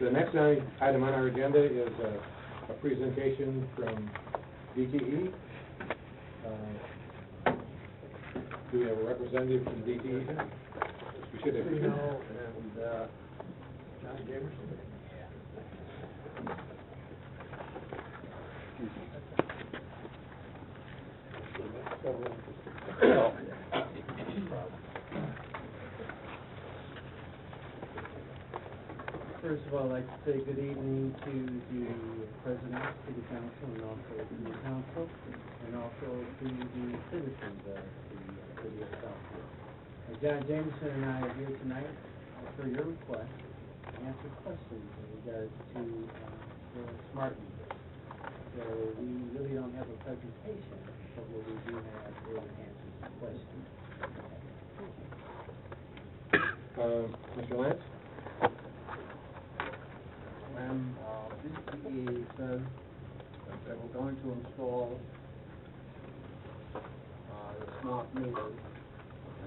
The next item on our agenda is a presentation from DTE. Do we have a representative from DTE here? We should have. And John Jamerson. First of all, I'd like to say good evening to the President, City Council, and also to the Council, and also to the citizens of the City of Southfield. John Jameson and I are here tonight, per your request, to answer questions in regards to the smart meter. So we really don't have a presentation, but what we do have is answers to questions. Mr. Lance? When DTE said that they were going to install the smart meters,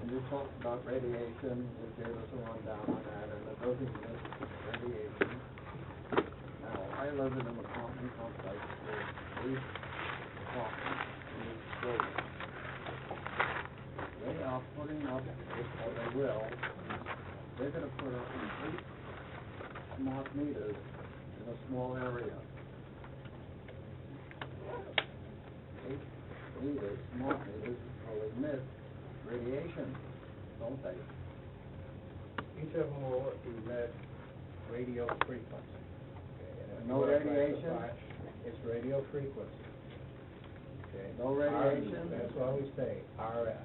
and you talked about radiation, you gave us a rundown on that, and it doesn't miss radiation. Now, I live in an apartment complex with 8 apartments in this building. They are putting up, or they will, they're going to put up 8 smart meters in a small area. 8 meters, smart meters, will emit radiation, don't they? Each of them will emit radio frequency. Okay, No radiation? It's radio frequency. Okay. No radiation? That's why we say RF.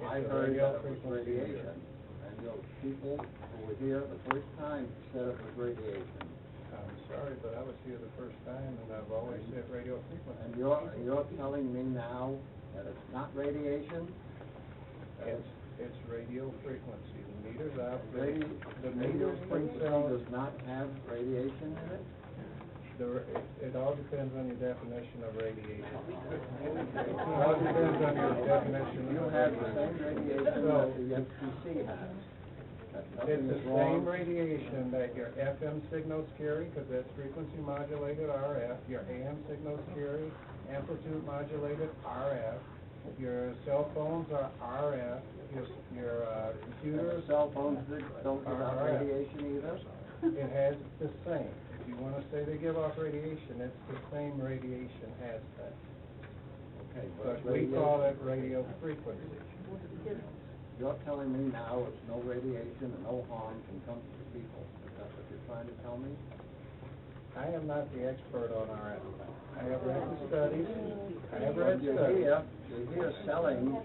I heard that it was radiation, and those people who were here the first time said it was radiation. I'm sorry, but I was here the first time, and I've always said radio frequency. And you're telling me now that it's not radiation? It's radio frequency. The meters out The meters frequency themselves. does not have radiation in it? It all depends on your definition of radiation. It all depends on your definition You of have the radiation. same radiation that the FCC has. It's the same radiation that your FM signals carry, because that's frequency modulated RF, your AM signals carry, amplitude modulated RF, your cell phones are RF, your computers. Cell phones don't give out RF. radiation either? It has the same. If you want to say they give off radiation, it's the same radiation aspect. Okay, But we call it radio frequency. You're telling me now it's no radiation and no harm can come to the people. Is that what you're trying to tell me? I am not the expert on RF. I have read the studies. I have read You're studies. here selling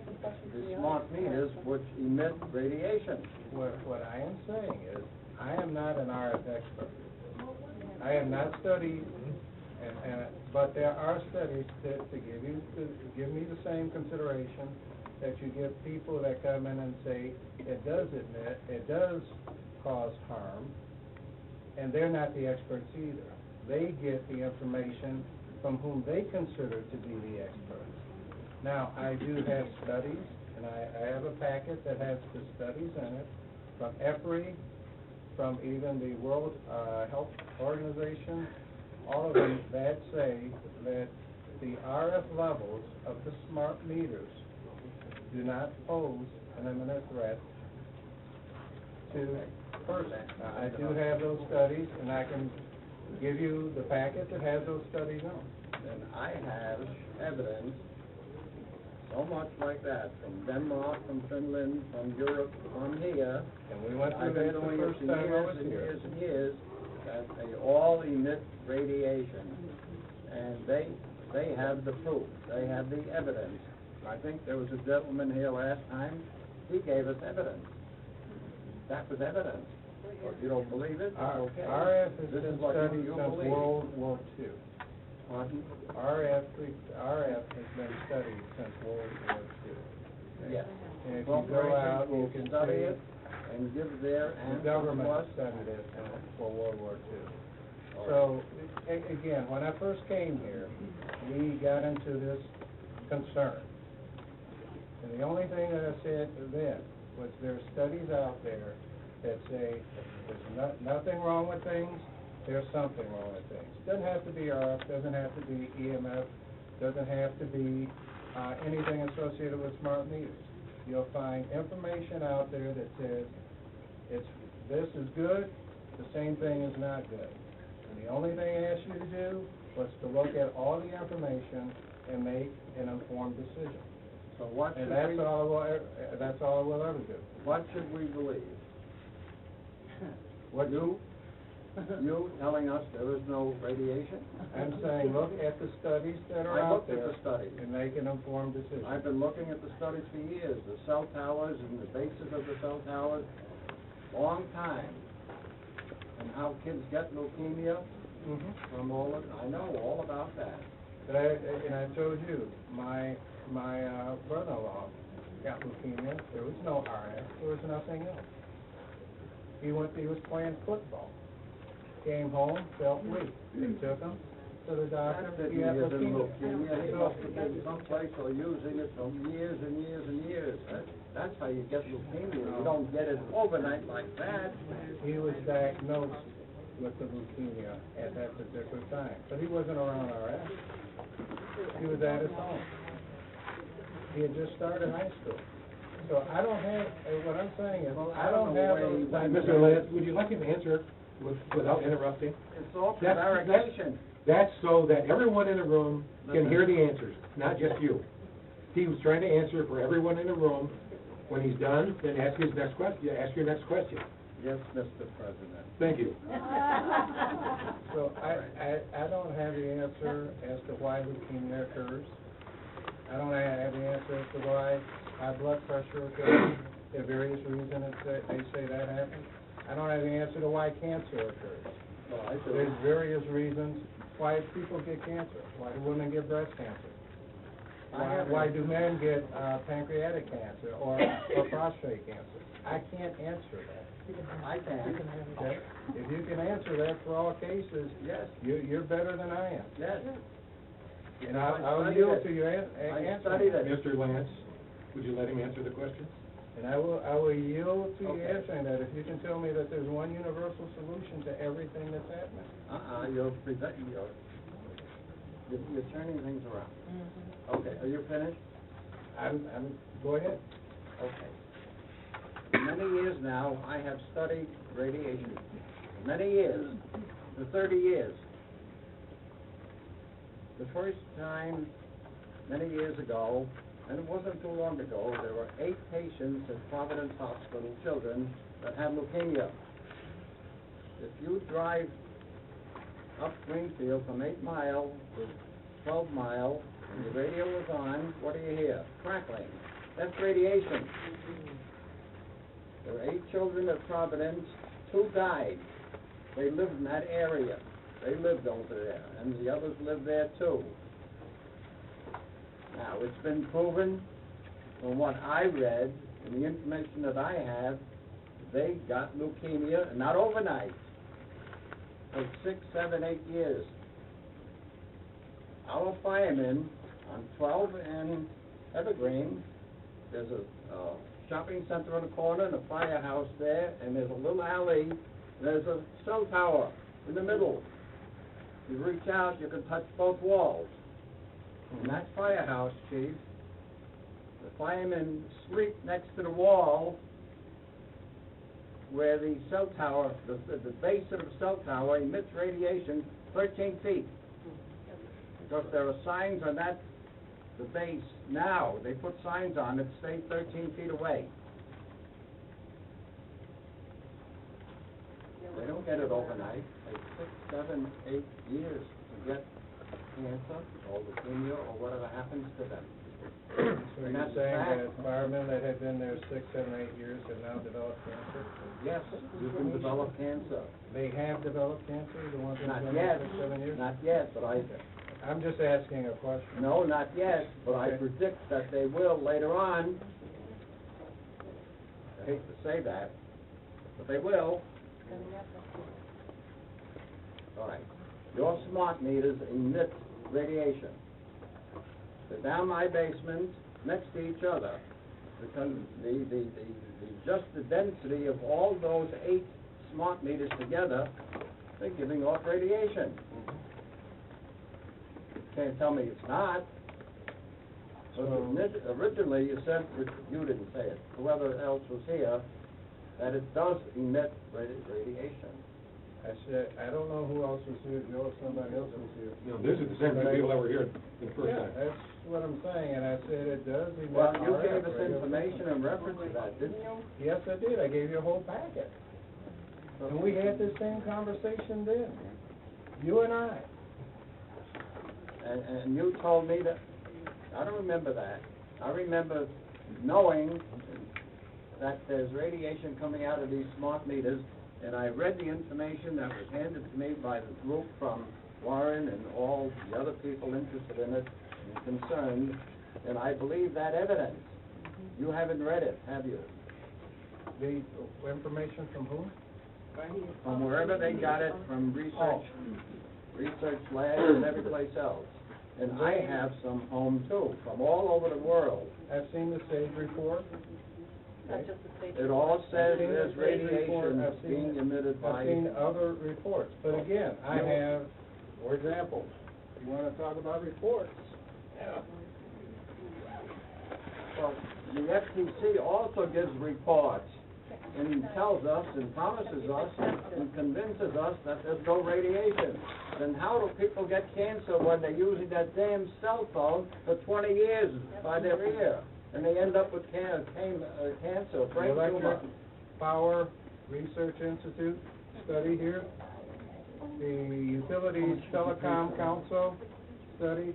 the smart meters which emit radiation. What I am saying is, I am not an RF expert. I have not studied, but there are studies to give me the same consideration that you give people that come in and say it does emit, it does cause harm, and they're not the experts either. They get the information from whom they consider to be the experts. Now, I do have studies, and I have a packet that has the studies in it from EPRI, from even the World Health Organization, all of them that say that the RF levels of the smart meters do not pose an imminent threat to persons. Now, I do have those studies, and I can give you the packet that has those studies on. And I have evidence so much like that from Denmark, from Finland, from Europe, from here. And we went through I've been that the doing first it time I years was and here. years and years, that they all emit radiation. And they have the proof, they have the evidence. I think there was a gentleman here last time, he gave us evidence. That was evidence. Well, if you don't believe it, okay. RF has This been is what studied you since believe. World War II. Pardon? RF has been studied since World War II. Yes. And if you go out, you can study see it and give their the answer to government us. studied it for World War II. So, again, when I first came here, we got into this concern. And the only thing that I said then was there are studies out there that say there's nothing wrong with things, there's something wrong with things. Doesn't have to be RF, doesn't have to be EMF, doesn't have to be anything associated with smart meters. You'll find information out there that says this is good, the same thing is not good. And the only thing I asked you to do was to look at all the information and make an informed decision. So what should And we, that's all I will ever do. what should we believe? What You telling us there is no radiation? I'm saying, look at the studies that are I out looked at there the studies. and make an informed decision. I've been looking at the studies for years, the cell towers and the bases of the cell towers, long time. And how kids get leukemia from all of, I know all about that. But I told you, my brother-in-law got leukemia. There was no RF. There was nothing else. He was playing football. Came home, felt weak. They took him to the doctor. That He had didn't leukemia. leukemia, he must have been someplace or using it for years and years and years. That's how you get leukemia. You don't get it overnight like that. He was diagnosed with the leukemia at that particular time, but he wasn't around RF. He was at his home. He had just started high school. So I don't have, what I'm saying is, I don't have those types of... Mr. Lance, would you like him to answer without interrupting? It's all That's- prevarication. That's so that everyone in the room can hear the answers, not just you. He was trying to answer for everyone in the room. When he's done, then ask his next question, ask your next question. Yes, Mr. President. Thank you. So I don't have the answer as to why leukemia occurs. I don't have the answer as to why high blood pressure occurs. There are various reasons they say that happens. I don't have the answer to why cancer occurs. Well, I do. There's various reasons why people get cancer, why do women get breast cancer. Why do men get pancreatic cancer or prostate cancer? I can't answer that. I can. Okay? If you can answer that for all cases, Yes, you're better than I am. yes. And I'll studied yield it. to your I answer. studied it. Mr. Lance, would you let him answer the question? And I will yield to you Okay. answering that if you can tell me that there's one universal solution to everything that's happening. You're turning things around. Okay, are you finished? Go ahead. Okay. For many years now, I have studied radiation. For many years, for 30 years. The first time, many years ago, and it wasn't too long ago, there were 8 patients at Providence Hospital, children, that had leukemia. If you drive up Greenfield from 8 Mile to 12 Mile, and the radio was on, what do you hear? Crackling. That's radiation. There were 8 children at Providence, 2 died. They lived in that area. They lived over there, and the others lived there too. Now, it's been proven from what I read and the information that I have, they got leukemia, not overnight, for 6, 7, 8 years. Our firemen on 12 and Evergreen, there's a shopping center on the corner and a firehouse there, and there's a little alley, there's a cell tower in the middle. You reach out, you can touch both walls. And that firehouse, Chief, the firemen sleep next to the wall where the cell tower, the base of the cell tower emits radiation 13 feet. Because there are signs on that, the base now, they put signs on it, stay 13 feet away. They don't get it overnight. It takes 6, 7, 8 years to get cancer or leukemia or whatever happens to them. So And you're that's saying fact. that firemen that have been there 6, 7, 8 years have now developed cancer? Yes, you can develop cancer. They have developed cancer, the ones that Not have been yet, there 6, 7 years? not yet, but I'm just asking a question. no, not yet, but I Okay. predict that they will later on. I hate to say that, but they will. All right. Your smart meters emit radiation. They're down my basement, next to each other. just the density of all those 8 smart meters together, they're giving off radiation. You can't tell me it's not. Originally, you said, you didn't say it, whoever else was here, that it does emit radiation. I said, I don't know who else was here, Joe, if somebody else was here. No, this is the same people that were here the first Yeah, time. that's what I'm saying, and I said it does emit Well, you RF gave us radio. information in reference to that, didn't you? Yes, I did, I gave you a whole packet. And we had this same conversation then, you and I. And you told me that, I don't remember that. I remember knowing that there's radiation coming out of these smart meters, and I read the information that was handed to me by the group from Warren and all the other people interested in it and concerned, and I believe that evidence. You haven't read it, have you? The information from whom? From wherever they got it, from research labs and every place else. And I have some home too, from all over the world. I've seen the SAGE report. It all says I've seen there's the SAGE report. radiation I've seen- being emitted by. I've seen other reports, but again, I have, for example, you wanna talk about reports? Yeah. Well, the FTC also gives reports and tells us and promises us and convinces us that there's no radiation. Then how do people get cancer when they're using that damn cell phone for 20 years by their ear? And they end up with cancer, The brain tumor. Electric Power Research Institute study here, the Utilities Telecom Council study,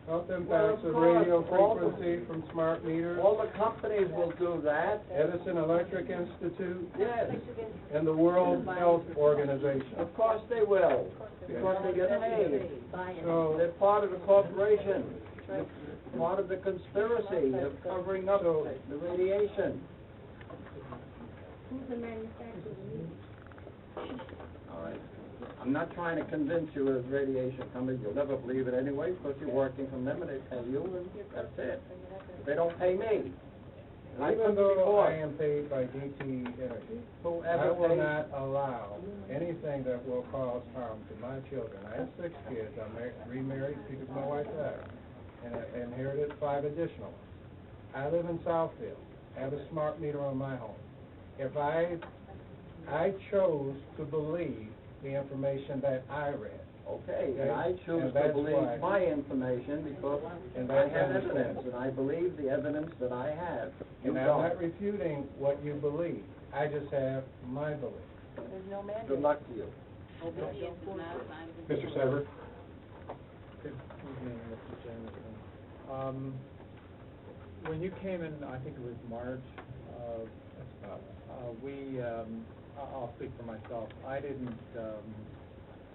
health impacts of radio frequency from smart meters, All the companies will do that. Edison Electric Institute, Yes, and the World Health Organization. of course they will, because they get paid. So, They're part of the corporation, They're part of the conspiracy of covering up the radiation. Who's the manufacturer? All right. I'm not trying to convince you there's radiation coming. You'll never believe it anyway, because you're working from them and they pay you, and that's it. They don't pay me. And I even put the though report. I am paid by DTE Energy, I Whoever will pays. not allow anything that will cause harm to my children. I have 6 kids, I'm remarried because my wife died, and I inherited 5 additional. I live in Southfield, I have a smart meter on my home. If I chose to believe the information that I read. Okay, and I choose And to that's believe why- my information because And I that's have understandable. evidence, and I believe the evidence that I have. You And I'm don't. not refuting what you believe, I just have my belief. There's no mandate. Good luck to you. Obedience is not a sign of Mr. Sever? Good evening, Mr. Jameson. When you came in, I think it was March, I'll speak for myself. I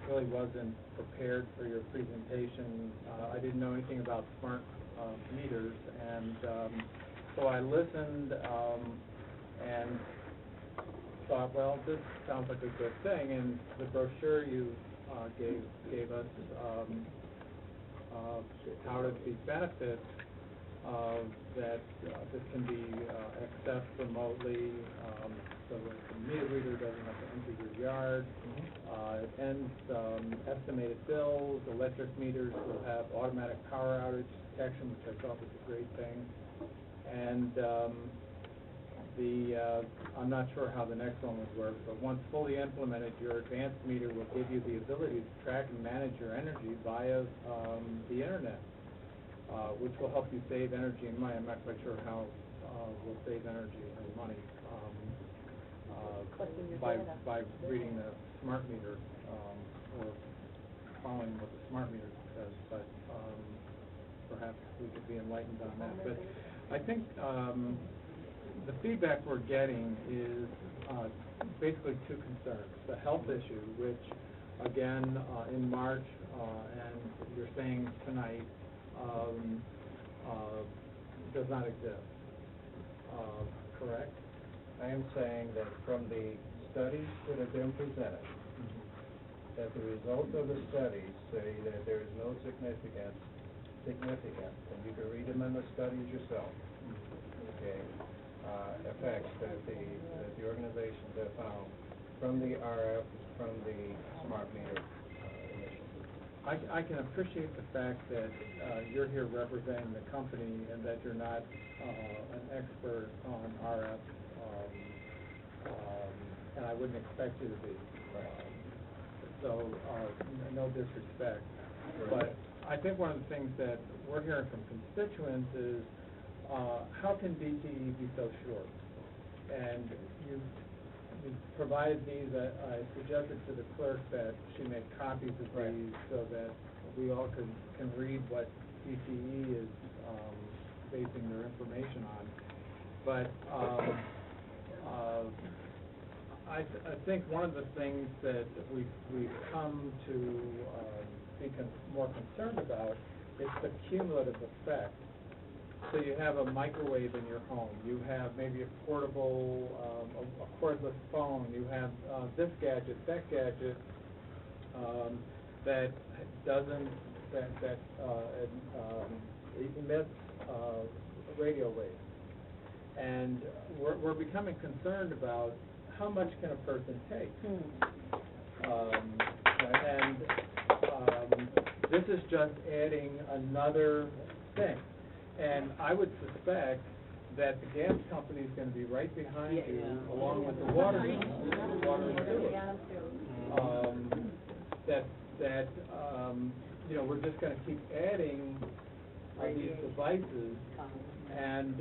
really wasn't prepared for your presentation. I didn't know anything about smart meters, and so I listened and thought, well, this sounds like a good thing. And the brochure you gave us touted the benefits that this can be accessed remotely, so that the meter reader doesn't have to enter your yard. It ends estimated bills. Electric meters will have automatic power outage detection, which I thought was a great thing. And I'm not sure how the next one would work, but once fully implemented, your advanced meter will give you the ability to track and manage your energy via the internet, which will help you save energy and money. I'm not quite sure how we'll save energy and money by reading the smart meter or following what the smart meter says, but perhaps we could be enlightened on that. But I think the feedback we're getting is basically 2 concerns. The health issue, which again in March and you're saying tonight does not exist, correct? I am saying that from the studies that have been presented, that the results of the studies say that there is no significance, and you can read them in the studies yourself, okay, effects that the organizations have found from the RF, from the smart meter initiative. I can appreciate the fact that you're here representing the company and that you're not an expert on RF, and I wouldn't expect you to be. So, no disrespect. But I think one of the things that we're hearing from constituents is, how can DTE be so short? And you provided these, I suggested to the clerk that she make copies of these so that we all can read what DTE is basing their information on. But I think one of the things that we've come to be more concerned about is the cumulative effect. So you have a microwave in your home, you have maybe a portable, a cordless phone, you have this gadget, that gadget, that emits radio waves. And we're becoming concerned about how much can a person take. And this is just adding another thing. And I would suspect that the gas company is going to be right behind you, along with the water and sewer. We're just going to keep adding these devices. And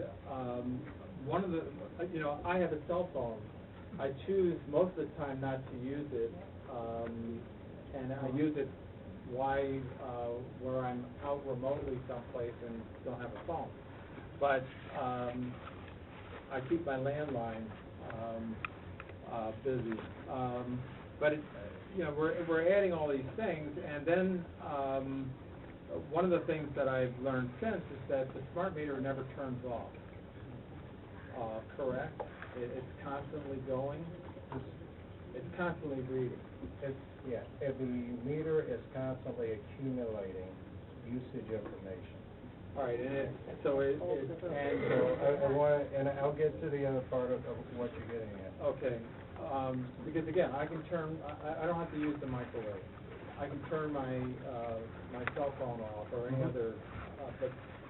one of the, I have a cell phone. I choose most of the time not to use it, and I use it where I'm out remotely someplace and don't have a phone. But I keep my landline busy. But we're adding all these things, and then one of the things that I've learned since is that the smart meter never turns off. Correct? It's constantly going. It's constantly reading. If the meter is constantly accumulating usage information. All right, and I'll get to the other part of what you're getting at. okay, because again, I can turn. I don't have to use the microwave. I can turn my my cell phone off or any other.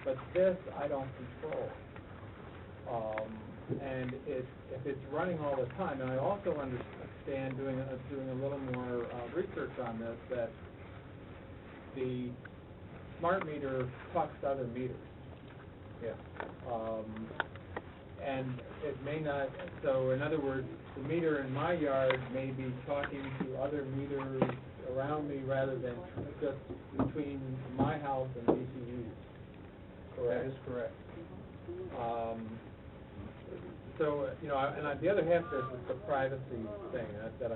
But this I don't control. And if it's running all the time, and I also understand doing a little more research on this, that the smart meter talks to other meters. Yeah. And it may not. So in other words, the meter in my yard may be talking to other meters around me rather than just between my house and DTE. Correct? That is correct. So, the other half of this is the privacy thing that I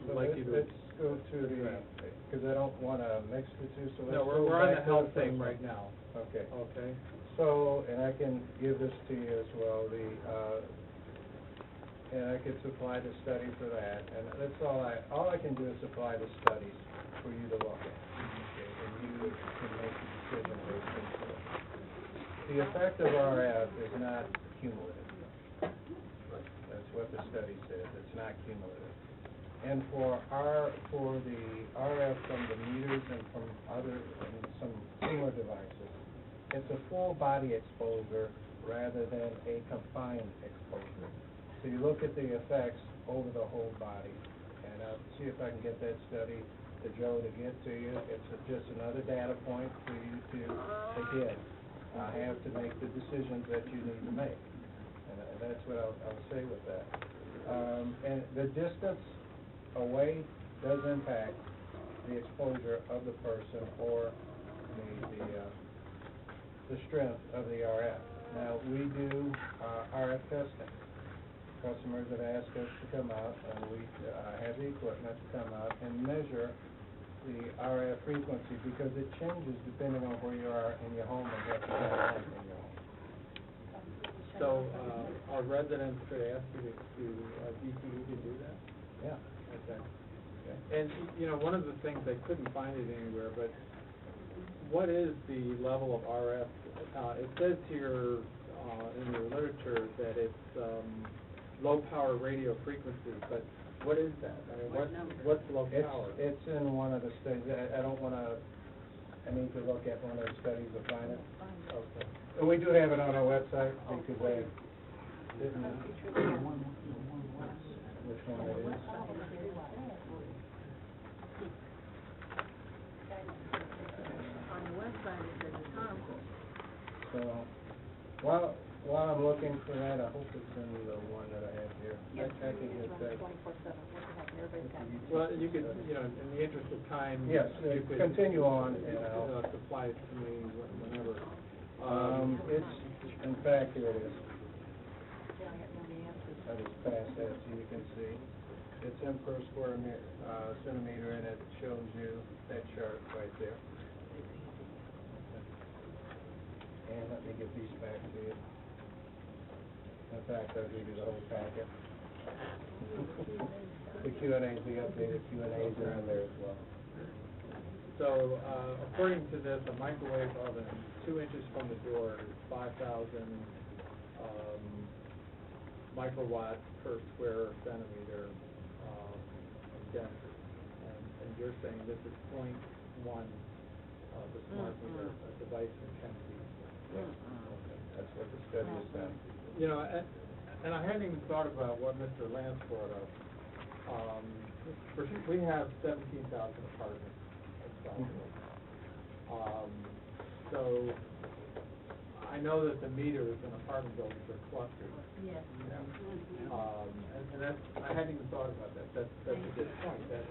would like you to. Let's go to the, because I don't want to mix the two, so let's No, go we're on back the to health first thing one. right now. Okay. Okay. So, and I can give this to you as well, and I could supply the study for that, and that's all I can do is supply the studies for you to look at. Okay, and you can make a decision based on it. The effect of RF is not cumulative. That's what the study says. It's not cumulative. And for the RF from the meters and from some similar devices, it's a full body exposure rather than a confined exposure. So you look at the effects over the whole body, and I'll see if I can get that study to Joe to get to you. It's just another data point for you to, again, have to make the decisions that you need to make. And that's what I'll say with that. And the distance away does impact the exposure of the person or the strength of the RF. Now, we do RF testing. Customers have asked us to come out, and we have the equipment to come out and measure the RF frequency because it changes depending on where you are in your home and what you have in your home. So our residents could ask you to DTE to do that? Yeah. Okay. And, one of the things, I couldn't find it anywhere, but what is the level of RF? It says here in your literature that it's, low-power radio frequencies, but what is that? I mean, what's low power? It's in one of the studies, I don't wanna, I need to look at one of the studies to find it. Okay. And we do have it on our website, because I didn't, which one it is. On the website, it says it's harmful. So, while I'm looking for that, I hope it's in the one that I have here. I can get that. 24/7, what the heck, and everybody's got it. Well, you could, you know, in the interest of time. Yes, you could, continue on, you know, supply it to me whenever. It's, in fact, here it is. Yeah, I don't know the answers. I just passed that so you can see. It's in per square centimeter, and it shows you that chart right there. And let me get these back to you. In fact, I'll give you the whole packet. The Q&As, the updated Q&As are in there as well. So, according to this, a microwave oven 2 inches from the door is 5,000 microwatts per square centimeter of density. And you're saying this is 0.1 of the smart meter device intensity. That's what the study has done. You know, and I hadn't even thought about what Mr. Lance brought up. We have 17,000 apartments in Southfield. So I know that the meters in apartment buildings are clustered. Yes. And that's, I hadn't even thought about that. That's a good point. That,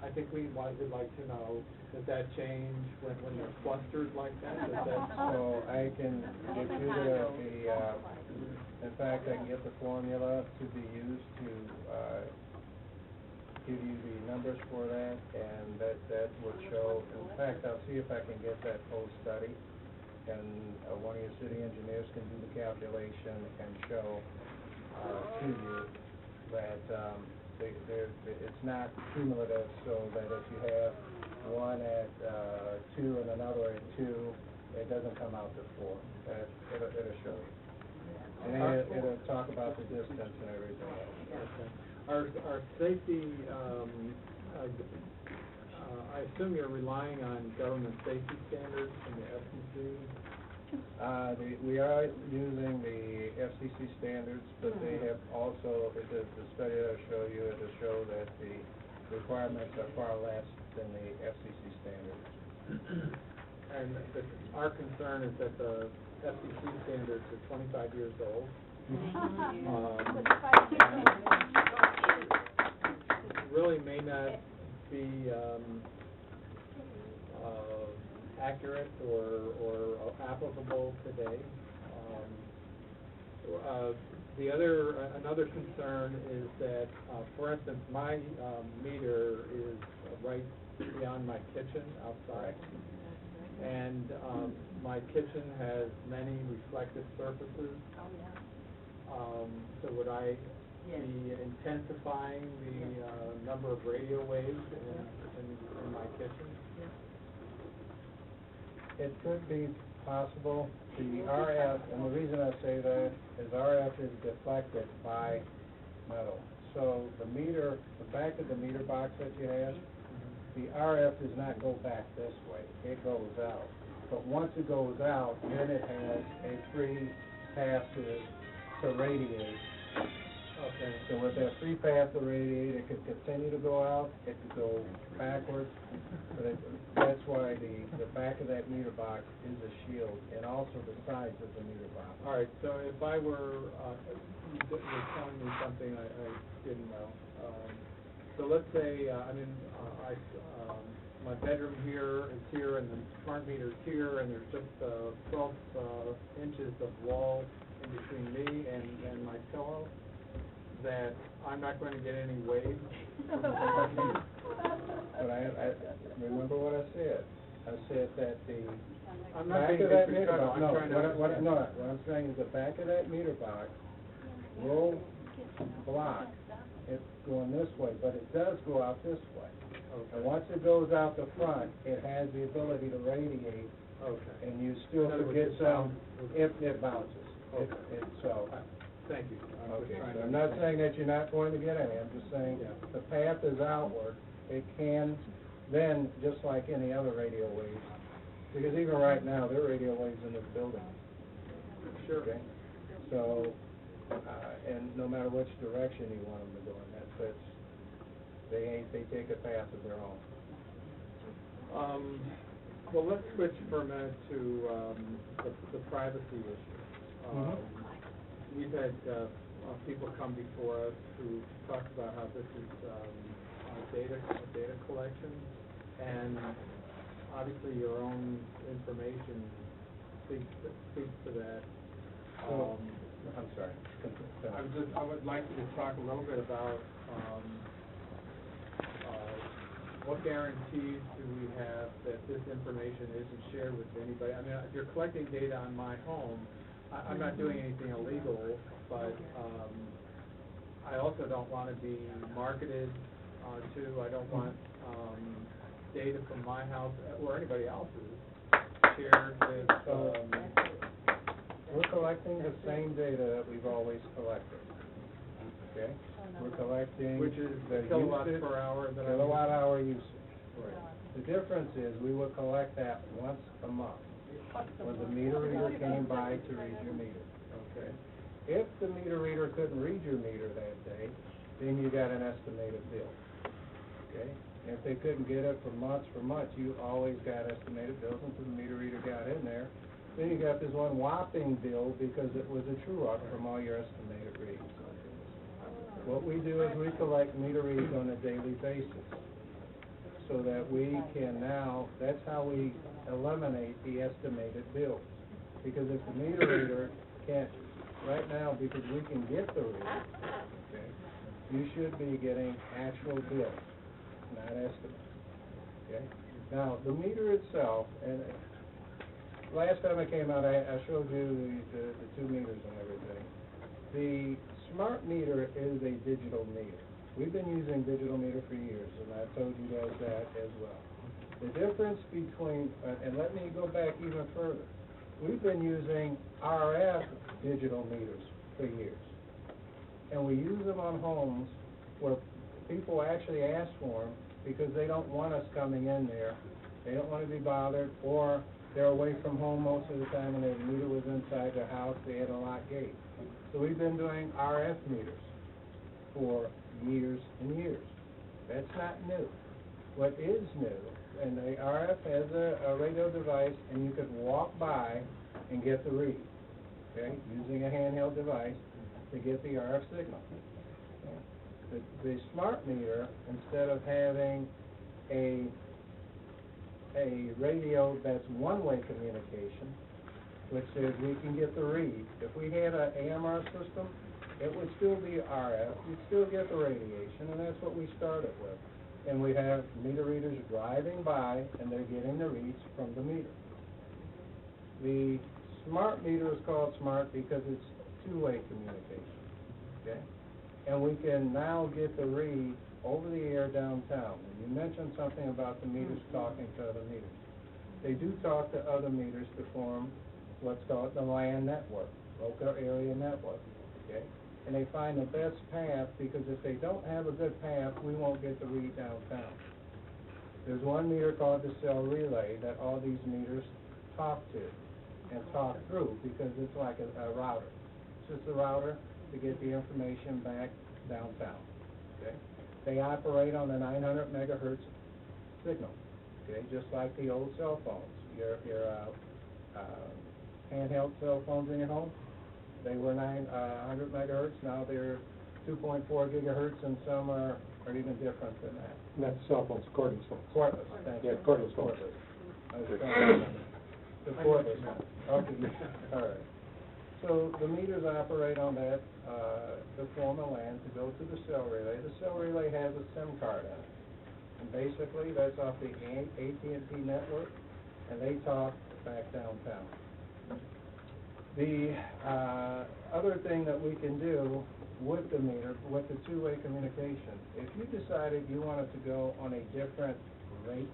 I think we'd like to know, does that change when they're clustered like that? So I can get you in fact, I can get the formula to be used to, give you the numbers for that, and that would show, in fact, I'll see if I can get that whole study, and one of your city engineers can do the calculation and show, to you that, it's not cumulative, so that if you have one at 2 and another at 2, it doesn't come out to 4. It'll show you. And then it'll talk about the distance and everything else. Our safety, I assume you're relying on government safety standards from the FCC? We are using the FCC standards, but they have also, the study that I'll show you, it'll show that the requirements are far less than the FCC standards. And our concern is that the FCC standards are 25 years old. Really may not be accurate or applicable today. Another concern is that, for instance, my meter is right beyond my kitchen outside. And my kitchen has many reflective surfaces. So would I be intensifying the number of radio waves in my kitchen? It could be possible. The RF, and the reason I say that is RF is deflected by metal. So the meter, the back of the meter box that you have, the RF does not go back this way. It goes out. But once it goes out, then it has a free path to radiate. Okay. So with that free path to radiate, it could continue to go out, it could go backwards, but that's why the back of that meter box is a shield, and also the sides of the meter box. All right, so if I were, you're telling me something I didn't know. So let's say, my bedroom here is here, and the smart meter's here, and there's just 12 inches of wall in between me and my pillow, that I'm not going to get any waves from the smart meter. But I remember what I said. I said that the I'm not back being of that meter disrespectful, box, I'm no, trying to what I'm saying is the back of that meter box will block it going this way, but it does go out this way. Okay. And once it goes out the front, it has the ability to radiate Okay. And you still In other could words, get it some, sounds- if it bounces. Okay. So, Thank you. I'm just okay, trying so to I'm not understand. saying that you're not going to get any, I'm just saying Yeah. the path is outward. It can, then, just like any other radio waves, because even right now, there are radio waves in this building. Sure. Okay? So, and no matter which direction you want them to go in, they take a path of their own. Well, let's switch for a minute to, the privacy issue. Mhm. We've had, people come before us who talk about how this is, data collection, and obviously your own information speaks to that. I'm sorry. I would like you to talk a little bit about, what guarantees do we have that this information isn't shared with anybody? I mean, if you're collecting data on my home, I'm not doing anything illegal, but, I also don't want to be marketed, to, I don't want, data from my house or anybody else's shared with, We're collecting the same data that we've always collected, okay? We're collecting which is the kilowatts usage, per hour that I'm kilowatt hour usage. The difference is, we will collect that once a month, when the meter reader came by to read your meter. Okay. If the meter reader couldn't read your meter that day, then you got an estimated bill, okay? And if they couldn't get it for months, you always got estimated bills until the meter reader got in there. Then you got this one whopping bill because it was a true-up from all your estimated readings. What we do is we collect meter readings on a daily basis, so that we can now, that's how we eliminate the estimated bills. Because if the meter reader can't, right now, because we can get the reading, okay, you should be getting actual bills, not estimates, okay? Now, the meter itself, and last time I came out, I showed you the two meters and everything. The smart meter is a digital meter. We've been using digital meter for years, and I've told you guys that as well. The difference between, and let me go back even further. We've been using RF digital meters for years. And we use them on homes where people actually ask for them because they don't want us coming in there. They don't want to be bothered, or they're away from home most of the time and their meter was inside their house, they had a locked gate. So we've been doing RF meters for years and years. That's not new. What is new, and the RF has a radio device, and you could walk by and get the read, okay, using a handheld device to get the RF signal. Okay. The smart meter, instead of having a radio that's one-way communication, which says we can get the read. If we had an AMR system, it would still be RF, you'd still get the radiation, and that's what we started with. And we have meter readers driving by, and they're getting the reads from the meter. The smart meter is called smart because it's two-way communication, okay? And we can now get the read over the air downtown. And you mentioned something about the meters talking to other meters. They do talk to other meters to form what's called the LAN network, local area network, okay? And they find the best path, because if they don't have a good path, we won't get the read downtown. There's one meter called the cell relay that all these meters talk to and talk through, because it's like a router. It's just a router to get the information back downtown, okay? They operate on the 900 megahertz signal, okay, just like the old cell phones. Your handheld cell phones in your home, they were 900 megahertz, now they're 2.4 gigahertz, and some are even different than that. Not cell phones, cordless phones. Cordless, thank you. Yeah, cordless phones. I was trying to remember. The cordless one, okay, all right. So the meters operate on that, to form a LAN to go to the cell relay. The cell relay has a SIM card on it. And basically, that's off the AT&T network, and they talk back downtown. The other thing that we can do with the meter, with the two-way communication, if you decided you wanted to go on a different rate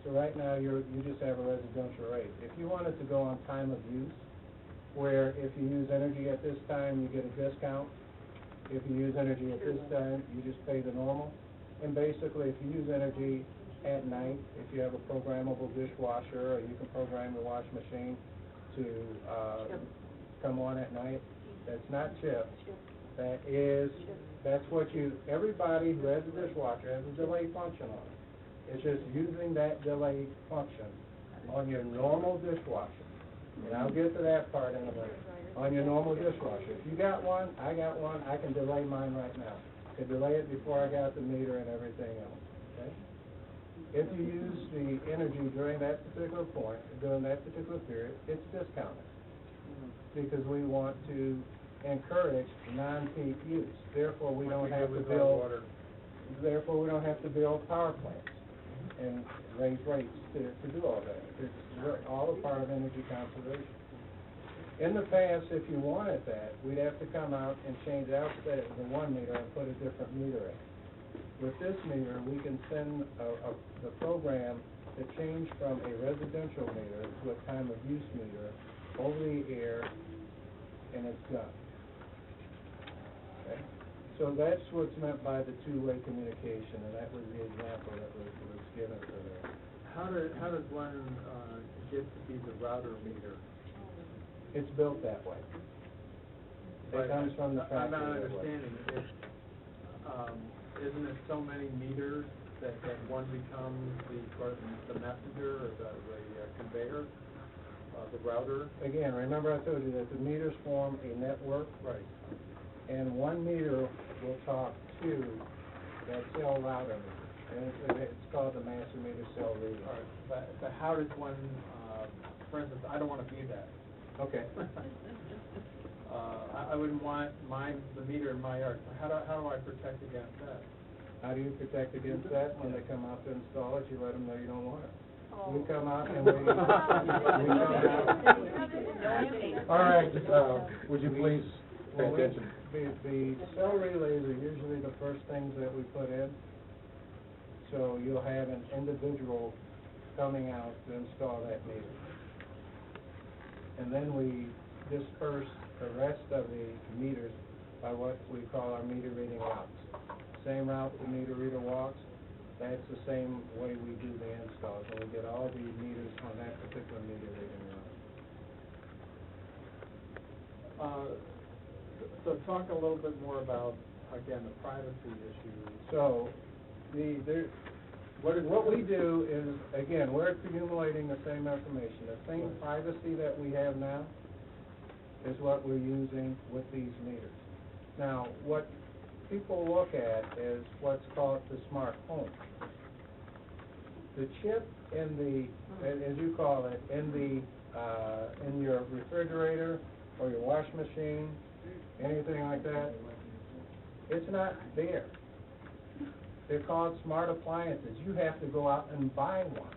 So right now, you just have a residential rate. If you wanted to go on time of use, where if you use energy at this time, you get a discount. If you use energy at this time, you just pay the normal. And basically, if you use energy at night, if you have a programmable dishwasher, or you can program your wash machine to come on at night, that's not chip. That's what everybody who has a dishwasher has a delay function on it. It's just using that delay function on your normal dishwasher. And I'll get to that part in a minute. On your normal dishwasher. If you got one, I got one, I can delay mine right now. I can delay it before I got the meter and everything else, okay? If you use the energy during that particular point, during that particular period, it's discounted. Because we want to encourage non-peak use. Therefore, we don't have to build power plants and raise rates to do all that. It's all a part of energy conservation. In the past, if you wanted that, we'd have to come out and change out the 1 meter and put a different meter in. With this meter, we can send the program to change from a residential meter to a time of use meter over the air, and it's done. Okay? So that's what's meant by the two-way communication, and that was the example that was given for that. How does one get to be the router meter? It's built that way. It comes from the factory. I'm not that way. understanding. Isn't it so many meters that one becomes the messenger or the conveyor, the router? Again, remember I told you that the meters form a network. Right. And 1 meter will talk to that cell router meter. And it's called the master meter cell reader. All right. But how does one, for instance, I don't want to be that. Okay. I wouldn't want the meter in my yard. How do I protect against that? How do you protect against that? When they come out to install it, you let them know you don't want it. We come out and we come out. All right, would you please pay Well, attention? The cell relays are usually the first things that we put in. So you'll have an individual coming out to install that meter. And then we disperse the rest of the meters by what we call our meter reading routes. Same route the meter reader walks, that's the same way we do the installs, and we get all the meters on that particular meter reading route. So talk a little bit more about, again, the privacy issue. So, what we do is, again, we're accumulating the same information. The same privacy that we have now is what we're using with these meters. Now, what people look at is what's called the smart home. The chip in the, as you call it, in your refrigerator or your wash machine, anything like that, it's not there. They're called smart appliances. You have to go out and buy one.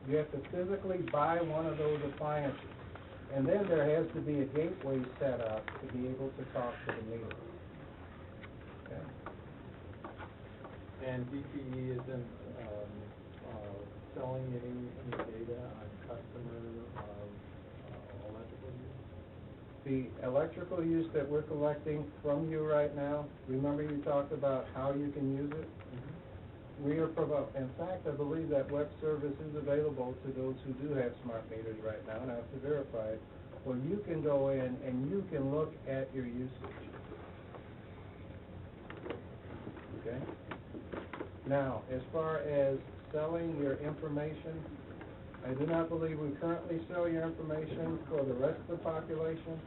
You have to physically buy one of those appliances. And then there has to be a gateway set up to be able to talk to the meter. Okay. And DTE isn't selling any data on customer electrical use? The electrical use that we're collecting from you right now, remember you talked about how you can use it? Mm-hmm. We are in fact, I believe that web service is available to those who do have smart meters right now, and I have to verify it, where you can go in and you can look at your usage. Okay? Now, as far as selling your information, I do not believe we currently sell your information for the rest of the population,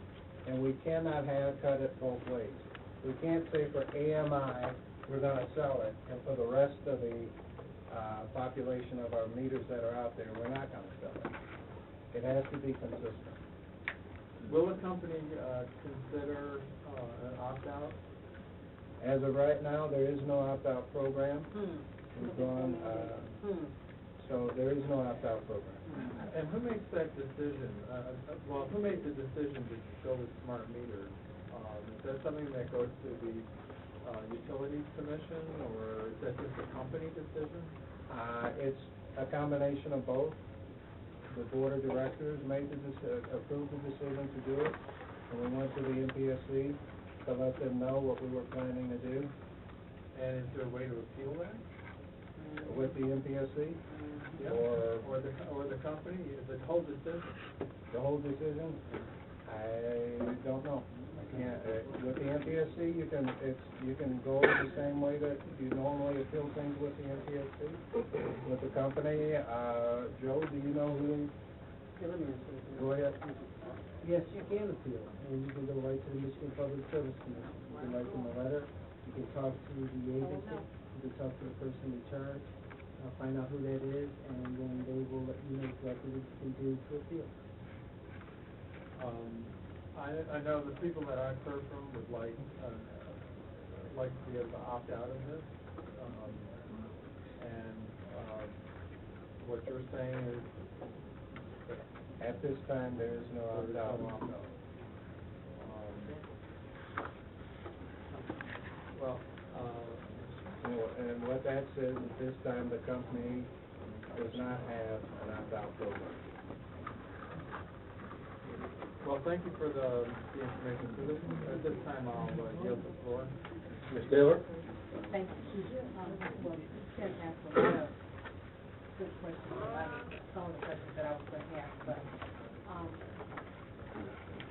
and we cannot cut it both ways. We can't say for AMI, we're going to sell it, and for the rest of the population of our meters that are out there, we're not going to sell it. It has to be consistent. Will a company consider an opt-out? As of right now, there is no opt-out program. We've gone, so there is no opt-out program. And who makes that decision? Who made the decision to go with smart meters? Is that something that goes to the Utilities Commission, or is that just a company decision? a combination of both. The board of directors made approved the decision to do it, and we went to the MPSC to let them know what we were planning to do And is there a way to appeal that? with the MPSC, Yeah. or Or the company, the whole decision? the whole decision. I don't know. I can't, with the MPSC, you can go the same way that you normally appeal things with the MPSC. With the company, Joe, do you know who? Go ahead. Yes, you can appeal, and you can go right to the Michigan Public Service Commission. You can write them a letter, you can talk to the agency, you can talk to the person in charge, find out who that is, and then they will let you know exactly what you can do to appeal. I know the people that I've heard from would like to be able to opt out of this. What you're saying is, At this time, there is no opt-out. Well, And what that says, at this time, the company does not have an opt-out program. well, thank you for the information. So at this time, I'll yield the floor. Ms. Taylor? Thank you. Well, Ken asked a lot of good questions, some of the questions that I was going to ask, but,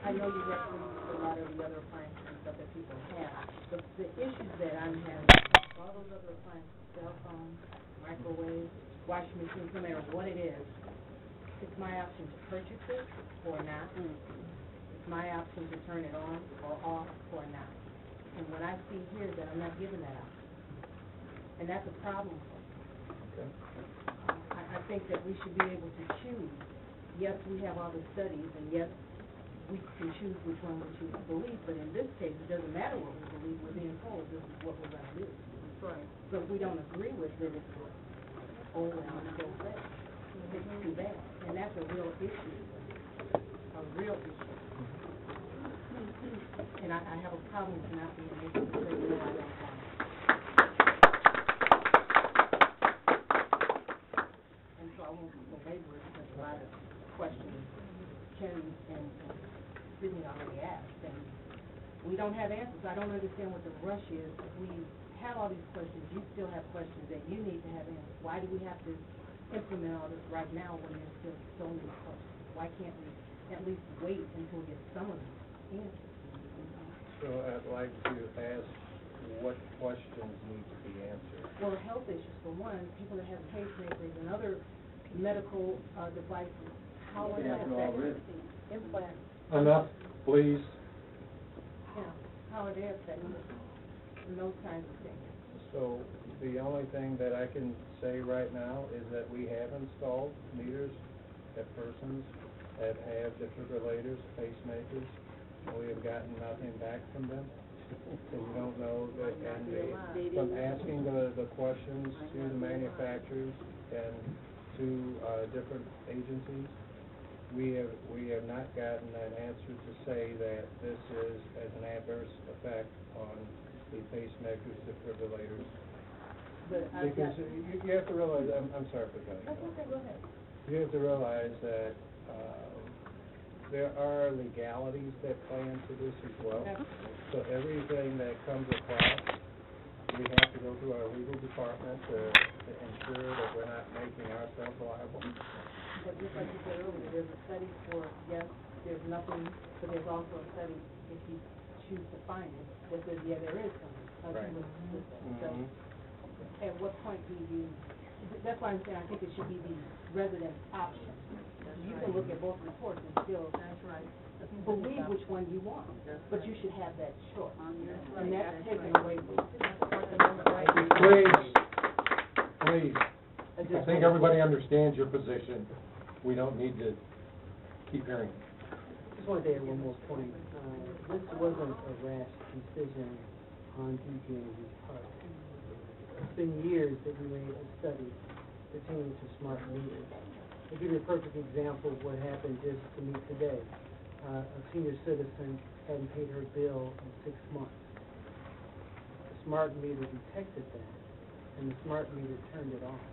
I know you referenced a lot of the other appliances and stuff that people have, but the issues that I'm having, all those other appliances, cell phones, microwave, washing machine, no matter what it is, it's my option to purchase it or not. It's my option to turn it on or off or not. And what I see here is that I'm not given that option. And that's a problem for me. Okay. I think that we should be able to choose. Yes, we have all the studies, and yes, we can choose which one we choose to believe, but in this case, it doesn't matter what we believe, we're being told this is what we're gonna do. Right. So if we don't agree with it, it's, oh, and I'm so sad. It's too bad, and that's a real issue, a real issue. And I have a problem with not being able to say, no, I don't want it. And so I won't belabor it because a lot of questions Ken and Sydney already asked, and we don't have answers. I don't understand what the rush is. If we have all these questions, you still have questions that you need to have answers. Why do we have to implement all this right now when there's still so many questions? Why can't we at least wait until we get some of these answers? So I'd like to ask what questions need to be answered. Well, health issues, for one, people that have pacemakers and other medical devices, how are they affected? Implants. Enough, please. Yeah, how are they affected? And those kinds of things. So the only thing that I can say right now is that we have installed meters at persons that have defibrillators, pacemakers, and we have gotten nothing back from them. So we don't know that, and from asking the questions to the manufacturers and to different agencies, we have not gotten an answer to say that this is as an adverse effect on the pacemakers, defibrillators. But Because you have to realize, I'm sorry for cutting you That's off. okay, go ahead. You have to realize that there are legalities that play into this as well. So everything that comes across, we have to go through our legal department to ensure that we're not making ourselves liable. But just like you said earlier, there's a study for, yes, there's nothing, but there's also a study, if you choose to find it, that says, yeah, there is something. Right. So, at what point do you, that's why I'm saying I think it should be the resident option. You can look at both reports and still believe which one you want, but you should have that choice. And that's taken away from Please. I think everybody understands your position. We don't need to keep hearing it. Just wanted to add one more point. This wasn't a rash decision on DTE Energy's part. It's been years that we made a study pertaining to smart meters. I'll give you a perfect example of what happened just to me today. A senior citizen hadn't paid her bill in 6 months. The smart meter detected that, and the smart meter turned it off.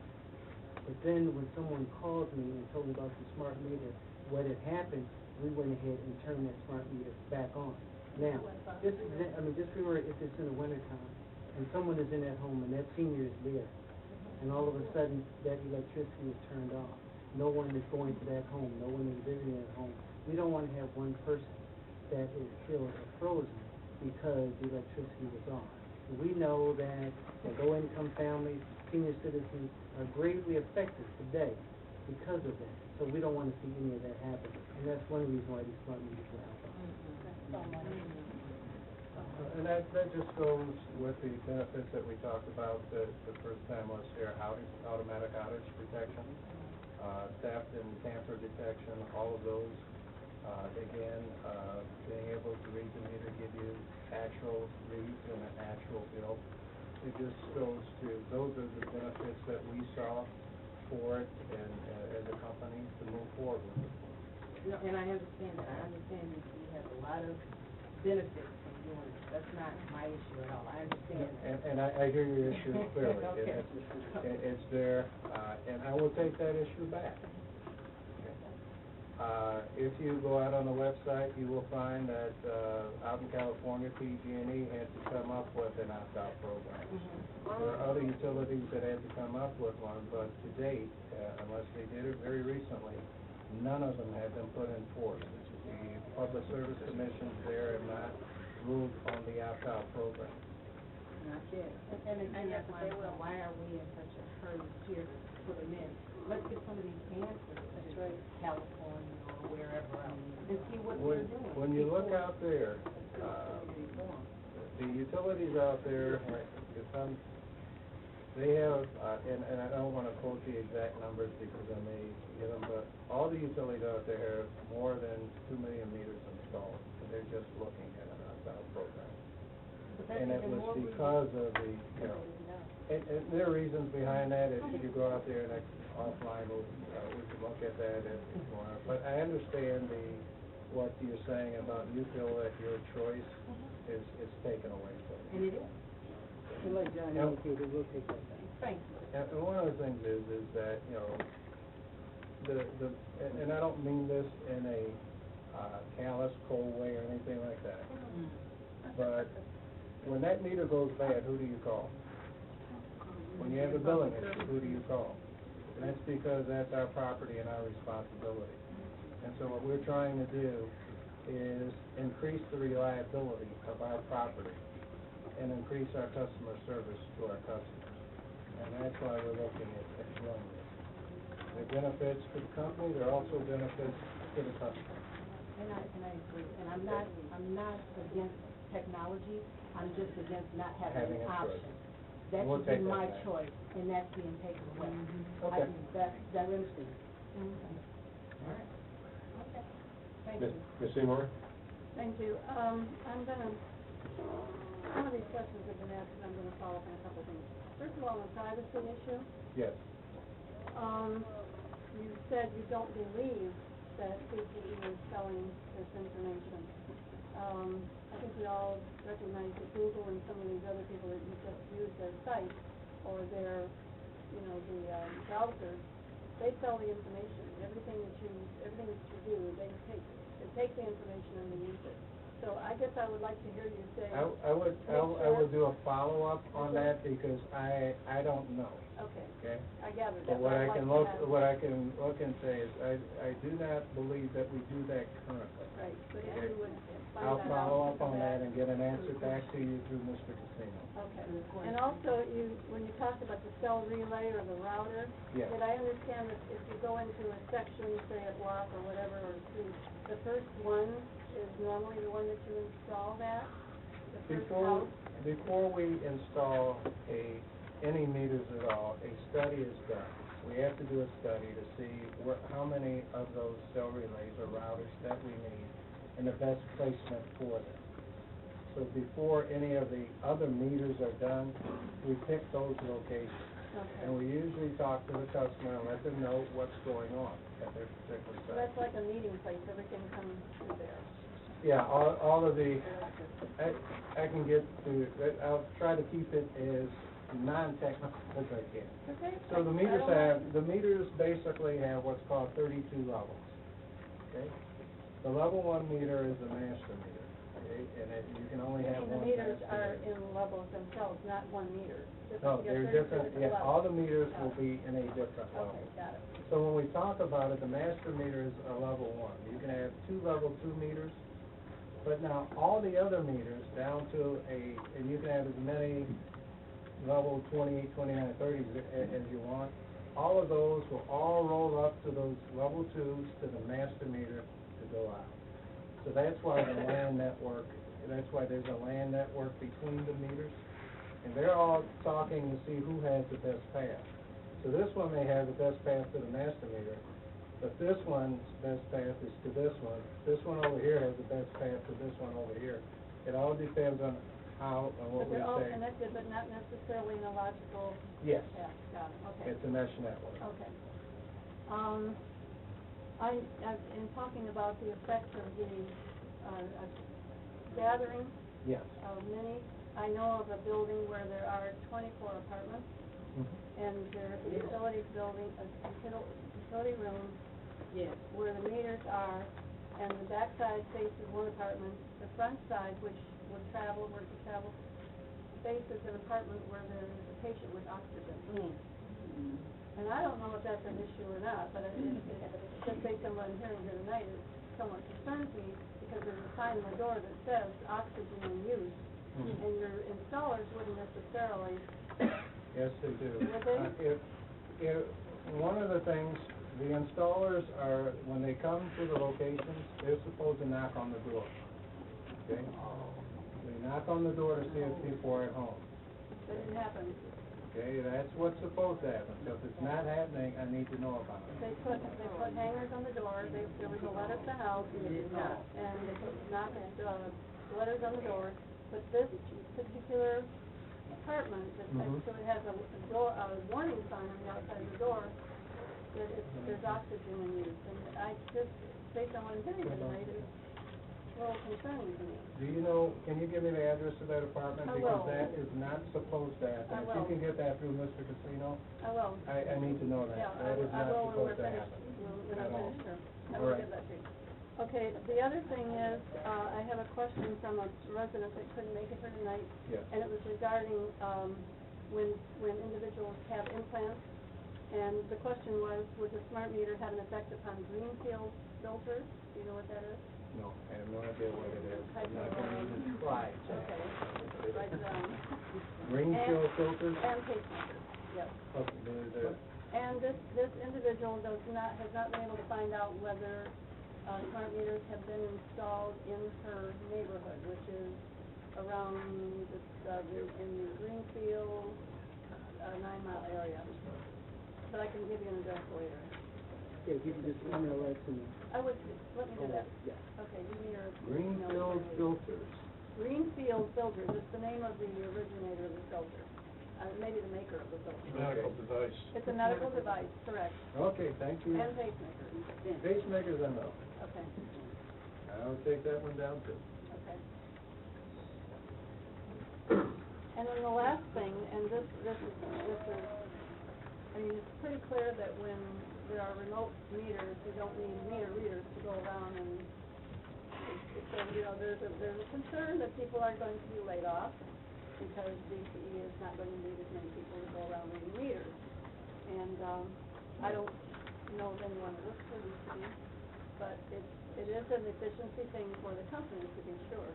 But then when someone called me and told me about the smart meter, what had happened, we went ahead and turned that smart meter back on. Now, just remember if it's in the wintertime, and someone is in that home and that senior is there, and all of a sudden that electricity is turned off. No one is going to that home, no one is visiting that home. We don't want to have one person that is killed or frozen because the electricity was off. We know that low-income families, senior citizens are greatly affected today because of that. So we don't want to see any of that happen. And that's one reason why these smart meters will help us. And that just goes with the benefits that we talked about the first time was here, automatic outage protection, theft and tamper detection, all of those. Again, being able to read the meter, give you actual reads and an actual bill. It just goes to, those are the benefits that we saw for it and as a company to move forward with it. No, and I understand that. I understand that you have a lot of benefits from doing it. That's not my issue at all. I understand that. And I hear your issue clearly. Okay. It's there, and I will take that issue back. If you go out on the website, you will find that, out in California, PG&E had to come up with an opt-out program. There are other utilities that had to come up with one, but to date, unless they did it very recently, none of them have been put in force. The Public Service Commissions there have not ruled on the opt-out program. Not yet. And that's why are we in such a hurry here to put them in? Let's get some of these answers, that's right, California or wherever else, and see what they're doing. When you look out there, the utilities out there, they have, and I don't want to quote the exact numbers because I may get them, but all the utilities out there have more than 2 million meters installed, and they're just looking at an opt-out program. And it was because of the, and there are reasons behind that. If you go out there and offline, we can look at that if you want. But I understand what you're saying about you feel that your choice is taken away from you. And it is. And like John indicated, we'll take that back. Thank you. And one of the things is that, you know, and I don't mean this in a callous, cold way or anything like that. But when that meter goes bad, who do you call? When you have a billing issue, who do you call? And that's because that's our property and our responsibility. And so what we're trying to do is increase the reliability of our property and increase our customer service to our customers. And that's why we're looking at doing this. There are benefits to the company, there are also benefits to the customer. And I agree. And I'm not against technology. I'm just against not having an option. That We'll should be take that my back. choice, and that's being taken away. Okay. That understands. All right. Okay. Thank you. Ms. Seymour? Thank you. I'm gonna, some of these questions have been asked, and I'm gonna follow up on a couple things. First of all, on the privacy issue, Yes. you said you don't believe that DTE is selling this information. I think we all recognize that Google and some of these other people that you just use their site or their, you know, the browsers, they sell the information. Everything that you do, they take the information and they use it. So I guess I would like to hear you say. I would do a follow-up on that because I don't know. Okay. Okay? I gather But that. what I can look and say is I do not believe that we do that currently. Right, so Okay. you would find I'll that follow out up on from that and get an answer back to you through Mr. Casino. Okay, and also when you talked about the cell relay or the router, Yes. did I understand that if you go into a section, say at block or whatever, or street, the first one is normally the one that you install that? The first house? Before we install any meters at all, a study is done. We have to do a study to see how many of those cell relays or routers that we need and the best placement for them. So before any of the other meters are done, we pick those locations. Okay. And we usually talk to the customer and let them know what's going on at their particular So site. that's like a meeting place, everything comes through there. Yeah, all of the, I can get to, I'll try to keep it as non-technical as I can. Okay. So the I meters don't mind. the meters basically have what's called 32 levels, okay? The level 1 meter is the master meter, okay? And you can only have The one meters master are meter. in levels themselves, not one meter. No, You're they're 32 different, yeah, levels. all the meters will be in a different level. Okay, got it. So when we talk about it, the master meters are level 1. You can have 2 level 2 meters, but now all the other meters down to and you can have as many level 28, 29, 30s as you want. All of those will all roll up to those level 2s to the master meter to go out. So that's why the LAN network, that's why there's a LAN network between the meters. And they're all talking to see who has the best path. So this one may have the best path to the master meter, but this one's best path is to this one. This one over here has the best path to this one over here. It all depends on how, on what But we they're all say. connected, but not necessarily in a logical Yes, path. Got it, okay. it's a mesh network. Okay. In talking about the effects of the, gathering Yes. of many, I know of a building where there are 24 apartments, and there's a utilities building, a utility room, Yes. where the meters are, and the backside faces one apartment, the front side, which would travel, faces an apartment where there is a patient with oxygen. And I don't know if that's an issue or not, but just based on what I'm hearing here tonight, it somewhat concerns me, because there's a sign on the door that says oxygen in use, and your installers wouldn't necessarily. Yes, they do. Would they? One of the things, the installers are, when they come to the locations, they're supposed to knock on the door, okay? They knock on the door to see if people are at home. That didn't happen. Okay, that's what's supposed to happen, so if it's not happening, I need to know about it. They put hangers on the door, there was a let us out, and they put letters on the door, but this particular apartment, that's next to it has a warning sign on the outside of the door, that there's oxygen in use, and I just, based on what I'm hearing tonight, it's a little concerning to me. Do you know, can you give me the address of that apartment? I Because will. that is not supposed to happen. I If you will. can get that through Mr. Casino, I will. I need to know that. Yeah, That is I not will when we're supposed to finished, happen. when at I'm all. finished here. I All will right. get that to you. Okay, the other thing is, I have a question from a resident that couldn't make it here tonight. Yes. And it was regarding, when individuals have implants. And the question was, would the smart meter have an effect upon greenfield filters? Do you know what that is? No, I have no idea what it is. I'm not gonna even try. Okay, write it down. Greenfield filters? And pacemakers, yes. Okay, And this individual has not been able to find out whether, smart meters have been installed in her neighborhood, which is around, in the Greenfield, 9 Mile area. But I can give you an address later. Okay, if you can just email that to me. I would, let me do that. Yeah. Okay, give me your. Greenfield filters. Greenfield Filters, it's the name of the originator of the filter, maybe the maker of the filter. Medical device. It's a medical device, correct, Okay, thank you. and pacemakers. Pacemakers, I know. Okay, I'll take that one down too. okay. And then the last thing, and this is, I mean, it's pretty clear that when there are remote meters, you don't need meter readers to go around and, so, you know, there's a concern that people are going to be laid off because DTE is not going to need as many people to go around reading meters. And, I don't know of anyone that works for DTE, but it is an efficiency thing for the company, to be sure.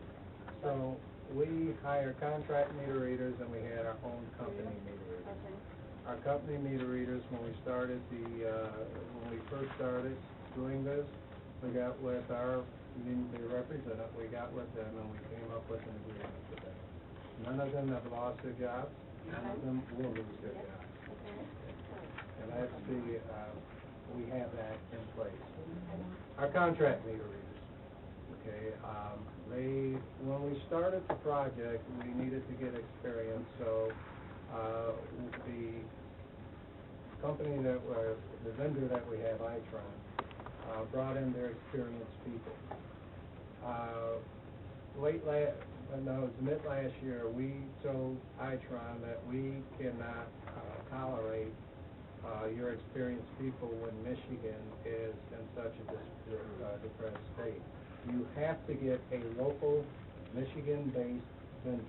So, we hire contract meter readers and we had our own company meter readers. Okay, Our company meter readers, when we started when we first started doing this, we got with the representative, we got with them and we came up with an agreement with them. None of them have lost their jobs, none of them will lose their jobs. okay. And that's we have that in place. Our contract meter readers, okay, when we started the project, we needed to get experience, so, the company the vendor that we have, Itron, brought in their experienced people. No, it's mid last year, we told Itron that we cannot tolerate your experienced people when Michigan is in such a depressed state. You have to get a local Michigan-based vendor.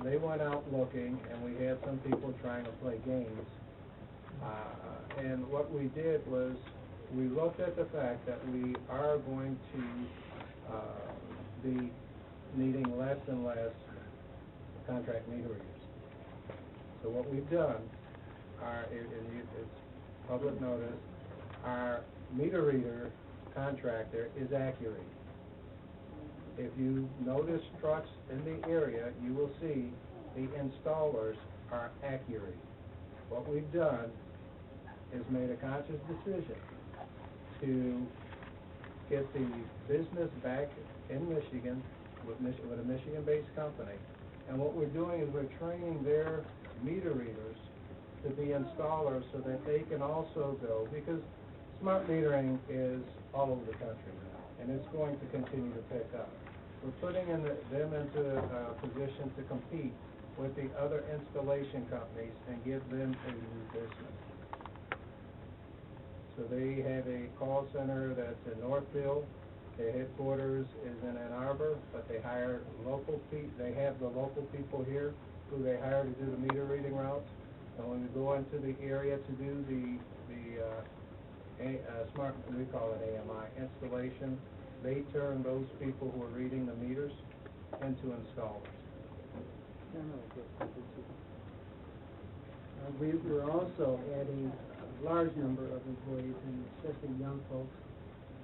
They went out looking, and we had some people trying to play games. And what we did was, we looked at the fact that we are going to be needing less and less contract meter readers. So what we've done, it's public notice, our meter reader contractor is Accurate. If you notice trucks in the area, you will see the installers are Accurate. What we've done is made a conscious decision to get the business back in Michigan with a Michigan-based company. And what we're doing is we're training their meter readers to be installers so that they can also go, because smart metering is all over the country now, and it's going to continue to pick up. We're putting them into a position to compete with the other installation companies and give them a new business. So they have a call center that's in Northfield. Their headquarters is in Ann Arbor, but they hire local people. They have the local people here who they hire to do the meter reading routes. And when we go into the area to do the smart, we call it AMI, installation, they turn those people who are reading the meters into installers. We're also adding a large number of employees, and especially young folks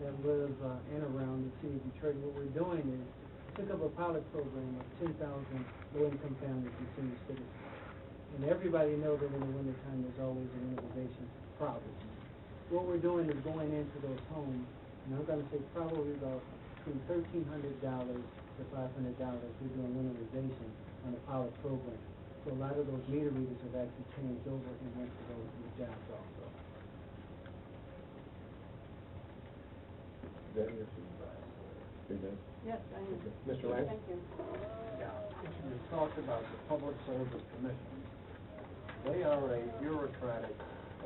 that live in and around the city of Detroit. What we're doing is took up a pilot program of 10,000 low-income families and senior citizens. And everybody knows that in the wintertime there's always a winterization problem. What we're doing is going into those homes, and I'm going to say probably about between $1,300 to $500, we're doing winterization on the pilot program. So a lot of those meter readers have actually changed over and went to those jobs also. Yes, I am. Mr. Lang? Thank you. You talked about the Public Service Commission. They are a bureaucratic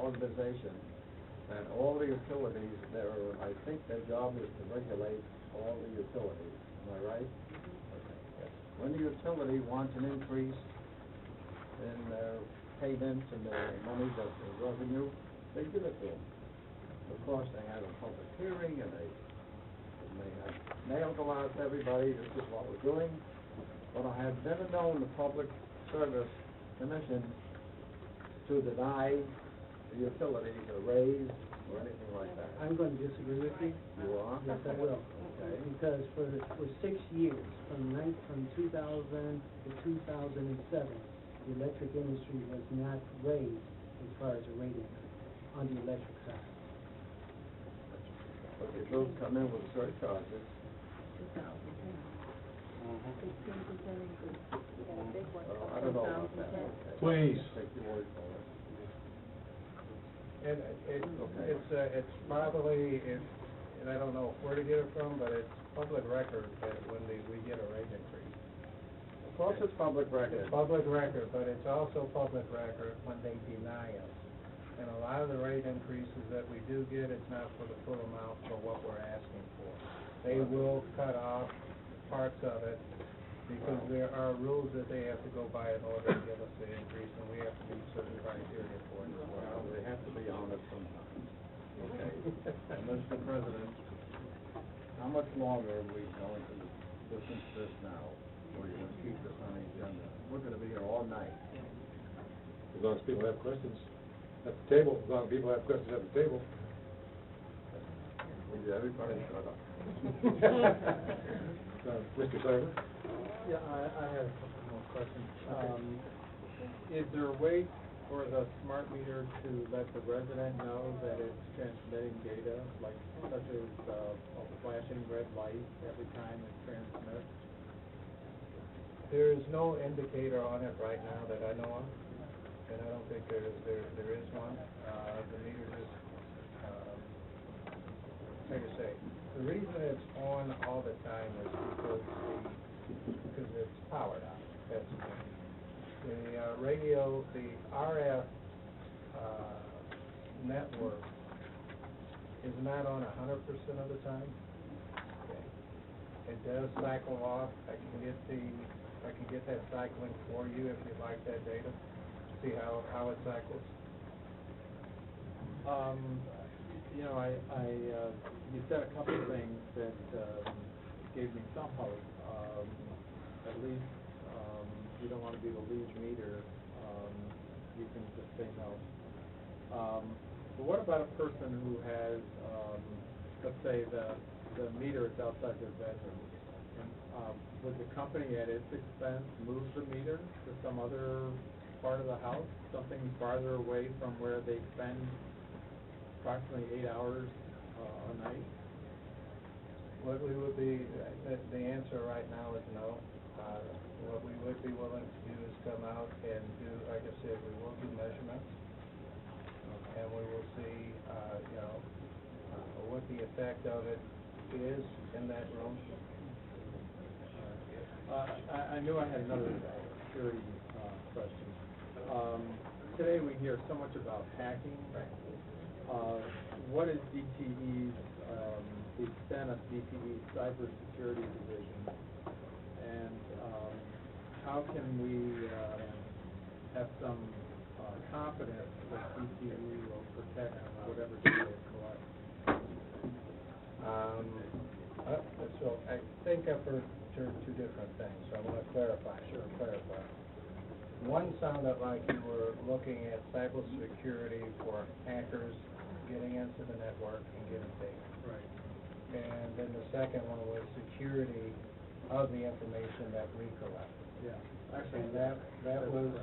organization, and all the utilities, I think their job is to regulate all the utilities. Am I right? Okay. When the utility wants an increase in their payments and their money, the revenue, they give it to them. Of course, they have a public hearing, and they have mail go out to everybody, this is what we're doing. But I have never known the Public Service Commission to deny the utilities a raise or anything like that. I'm going to disagree with you. You are? Yes, I will. Okay. Because for 6 years, from 2000 to 2007, the electric industry was not raised as far as the rate increase on the electric side. But the bills come in with surcharges. 2010. 16% increase. We got a big one I from don't know about that. 2010. Okay. Please. Take your word for it. And it's probably, and I don't know where to get it from, but it's public record that when we get a rate increase. Of course, it's public record. It's public record, but it's also public record when they deny us. And a lot of the rate increases that we do get, it's not for the full amount for what we're asking for. They will cut off parts of it because there are rules that they have to go by in order to give us the increase, and we have to meet certain criteria for it as well. Well, they have to be honest sometimes. Okay. And Mr. President, how much longer are we going to listen to this now? Or are you going to keep this on the agenda? We're going to be here all night. As long as people have questions at the table, as long as people have questions at the table. Everybody shut up. Mr. Cyber? Yeah, I have a couple more questions. Is there a way for the smart meter to let the resident know that it's transmitting data, like such as a flashing red light every time it transmits? There is no indicator on it right now that I know of, and I don't think there is one. The meter just, like I say, The reason it's on all the time is because it's powered on. That's the radio, the RF network is not on 100% of the time. Okay. It does cycle off. I can get that cycling for you if you'd like that data. See how it cycles. You know, you said a couple of things that gave me some hope. At least you don't want to be the lead meter. You can just say no. But what about a person who has, let's say the meter is outside their bedroom? And, would the company at its expense move the meter to some other part of the house, something farther away from where they spend approximately 8 hours a night? What we would be, the answer right now is no. What we would be willing to do is come out and do, like I said, we will do measurements. And we will see, what the effect of it is in that room. I knew I had another security question. Today we hear so much about hacking. What is DTE's, the extent of DTE's cybersecurity division? And how can we have some confidence that DTE will protect whatever data it collects? So I think I've heard two different things, so I want to clarify. One sounded like you were looking at cybersecurity for hackers getting into the network and getting data. Right. And then the second one was security of the information that we collect. Yeah. Actually, that was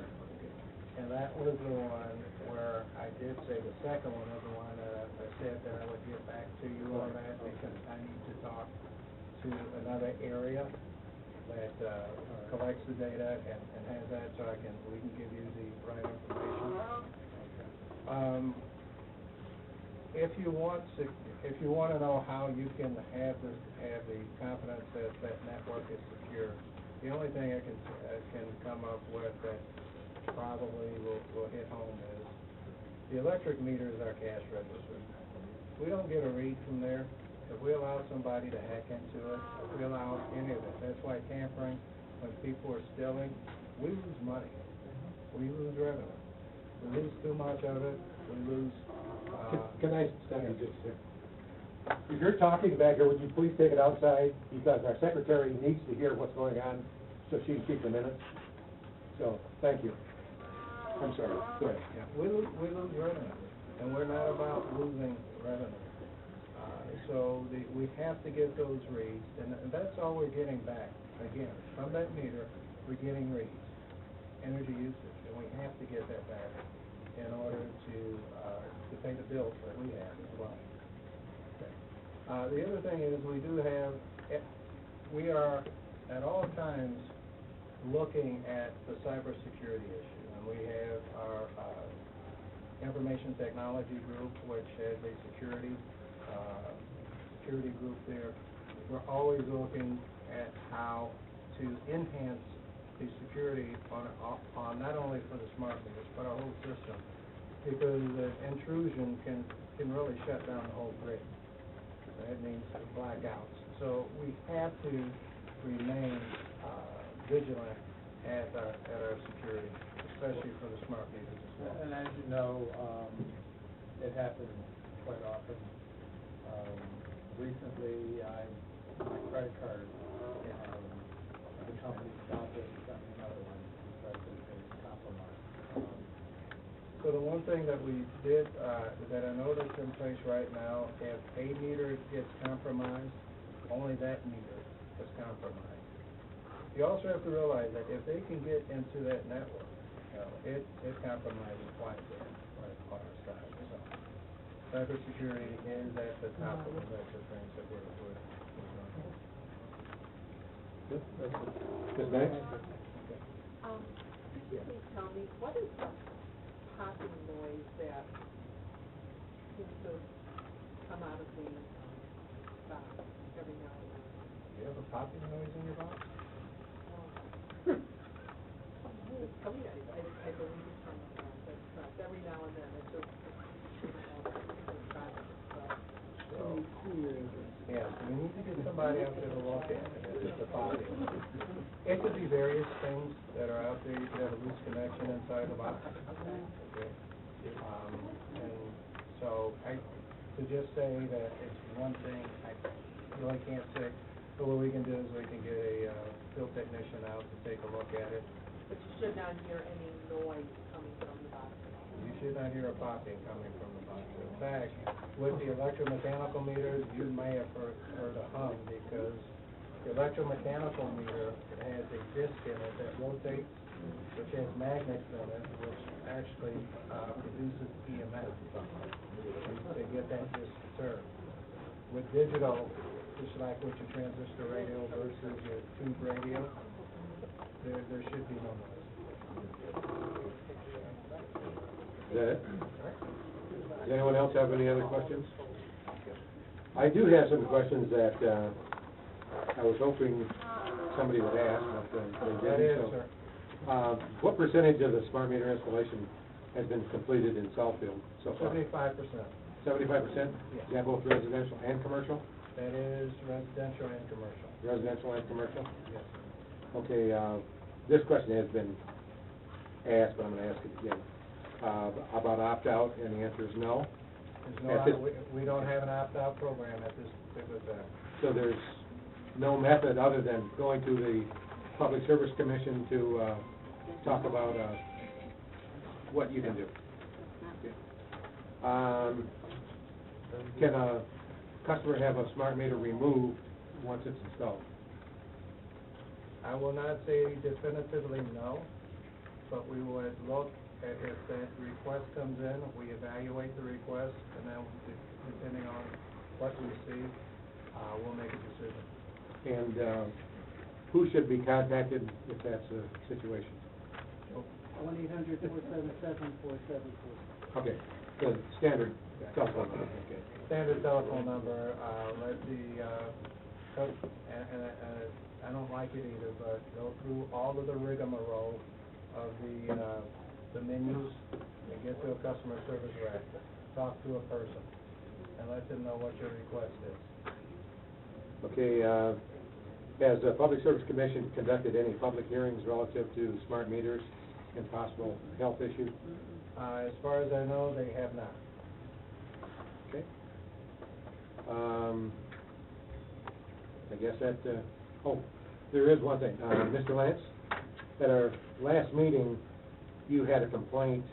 the one where I did say the second one was the one that I said that I would get back to you on that because I need to talk to another area that collects the data and has that so we can give you the right information. If you want to know how you can have the confidence that that network is secure, the only thing I can come up with that probably will hit home is the electric meter is our cash register. We don't get a read from there. If we allow somebody to hack into it, if we allow any of it, that's why tampering, when people are stealing, we lose money. We lose revenue. We lose too much of it. We lose. Can I stop you just a second? If you're talking back here, would you please take it outside? Because our secretary needs to hear what's going on, so she can keep the minutes. So, thank you. I'm sorry, go ahead. Yeah, we lose revenue, and we're not about losing revenue. So we have to get those reads, and that's all we're getting back. Again, from that meter, we're getting reads, energy usage, and we have to get that back in order to pay the bills that we have as well. Okay. The other thing is we are at all times looking at the cybersecurity issue, and we have our information technology group, which has a security group there. We're always looking at how to enhance the security on not only for the smart meters, but our whole system, because the intrusion can really shut down the whole grid. That means blackouts. So we have to remain vigilant at our security, especially for the smart meters as well. And as you know, it happens quite often. Recently, my credit card, the company stopped it and sent me another one because it was compromised. So the one thing that we did, that I noticed in place right now, if a meter gets compromised, only that meter is compromised. You also have to realize that if they can get into that network, it compromises quite a bit on our side. So cybersecurity is at the top of the list of things that we're doing. Ms. Banks? Could you please tell me, what is the popping noise that seems to come out of the box? every now and then. You have a popping noise in your box? I believe it's from the phone, but every now and then, it's just, So, yeah, so we need to get somebody out there to look at it, it's just a popping. It could be various things that are out there, you could have a loose connection inside the box. Okay. And so, to just say that it's one thing, I really can't say, but what we can do is we can get a, field technician out to take a look at it. but you should not hear any noise coming from the box. You should not hear a popping coming from the box. In fact, with the electromechanical meters, you may have heard a hum, because the electromechanical meter has a disc in it that rotates, which has magnets in it, which actually produces EMF to get that disc to turn. With digital, just like with your transistor radio versus your tube radio, there should be no noise. Is that it? Does anyone else have any other questions? I do have some questions that, I was hoping somebody would ask, but they That didn't, is, so. sir. What percentage of the smart meter installation has been completed in Southfield so far? 75%. 75%? Yes. Yeah, both residential and commercial? That is residential and commercial. Residential and commercial? Yes. Okay, this question has been asked, but I'm gonna ask it again. About opt-out, and the answer is no. There's no, At this- we don't have an opt-out program at this particular time. So there's no method other than going to the Public Service Commission to, talk about, what you can do. Can a customer have a smart meter removed once it's installed? I will not say definitively no, but we would look at if that request comes in, we evaluate the request, and then depending on what we see, we'll make a decision. And, who should be contacted if that's a situation? 1-800-477-4746. Okay, the standard telephone number, okay. Standard telephone number, let the, and I don't like it either, but go through all of the rigmarole of the menus and get to a customer service rep, talk to a person, and let them know what your request is. Okay, has the Public Service Commission conducted any public hearings relative to smart meters and possible health issues? As far as I know, they have not. Okay. I guess that, oh, there is one thing. Mr. Lance, at our last meeting, you had a complaint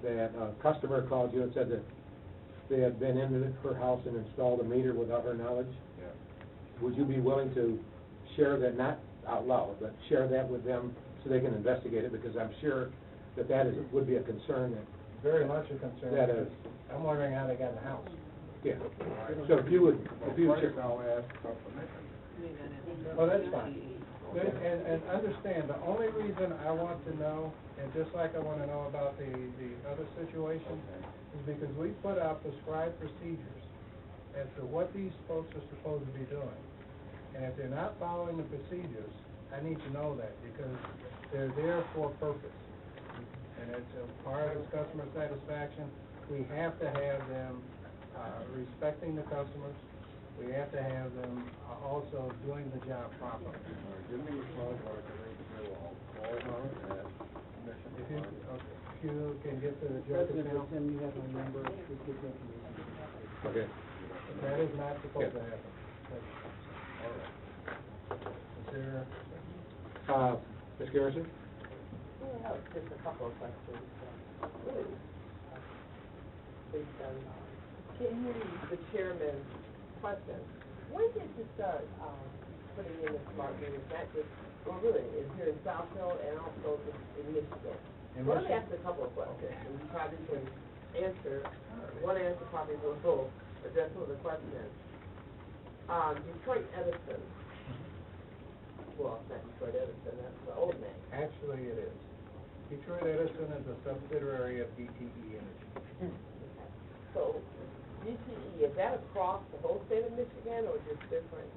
that a customer called you and said that they had been into her house and installed a meter without her knowledge. Yeah. Would you be willing to share that, not out loud, but share that with them so they can investigate it? Because I'm sure that would be a concern that, Very much a concern, That is- because I'm wondering how they got in the house. yeah. So if you would, Well, if you first I'll ask for permission. Well, that's fine. And understand, the only reason I want to know, and just like I want to know about the other situation, is because we put out prescribed procedures as to what these folks are supposed to be doing. And if they're not following the procedures, I need to know that, because they're there for a purpose. And it's a part of customer satisfaction. We have to have them respecting the customers. We have to have them also doing the job properly. All right, give me your phone, or I can read through all of them and ask permission. If you, if you can get to the President, judge's Tim, you have my number, please get the information. okay. that is not supposed to happen. All right. Is there, Ms. Garrison? I have just a couple of questions, really, based on, the chairman's question. When did you start, putting in the smart meters, not just, well, really, is here in Southfield and also in Michigan? In Well, let me Michigan? ask a couple of questions, and you probably can answer, one answer probably will both address some of the questions. Detroit Edison, well, it's not Detroit Edison, that's the old name. actually, it is. Detroit Edison is a subsidiary of DTE Energy. So, DTE, is that across the whole state of Michigan, or just different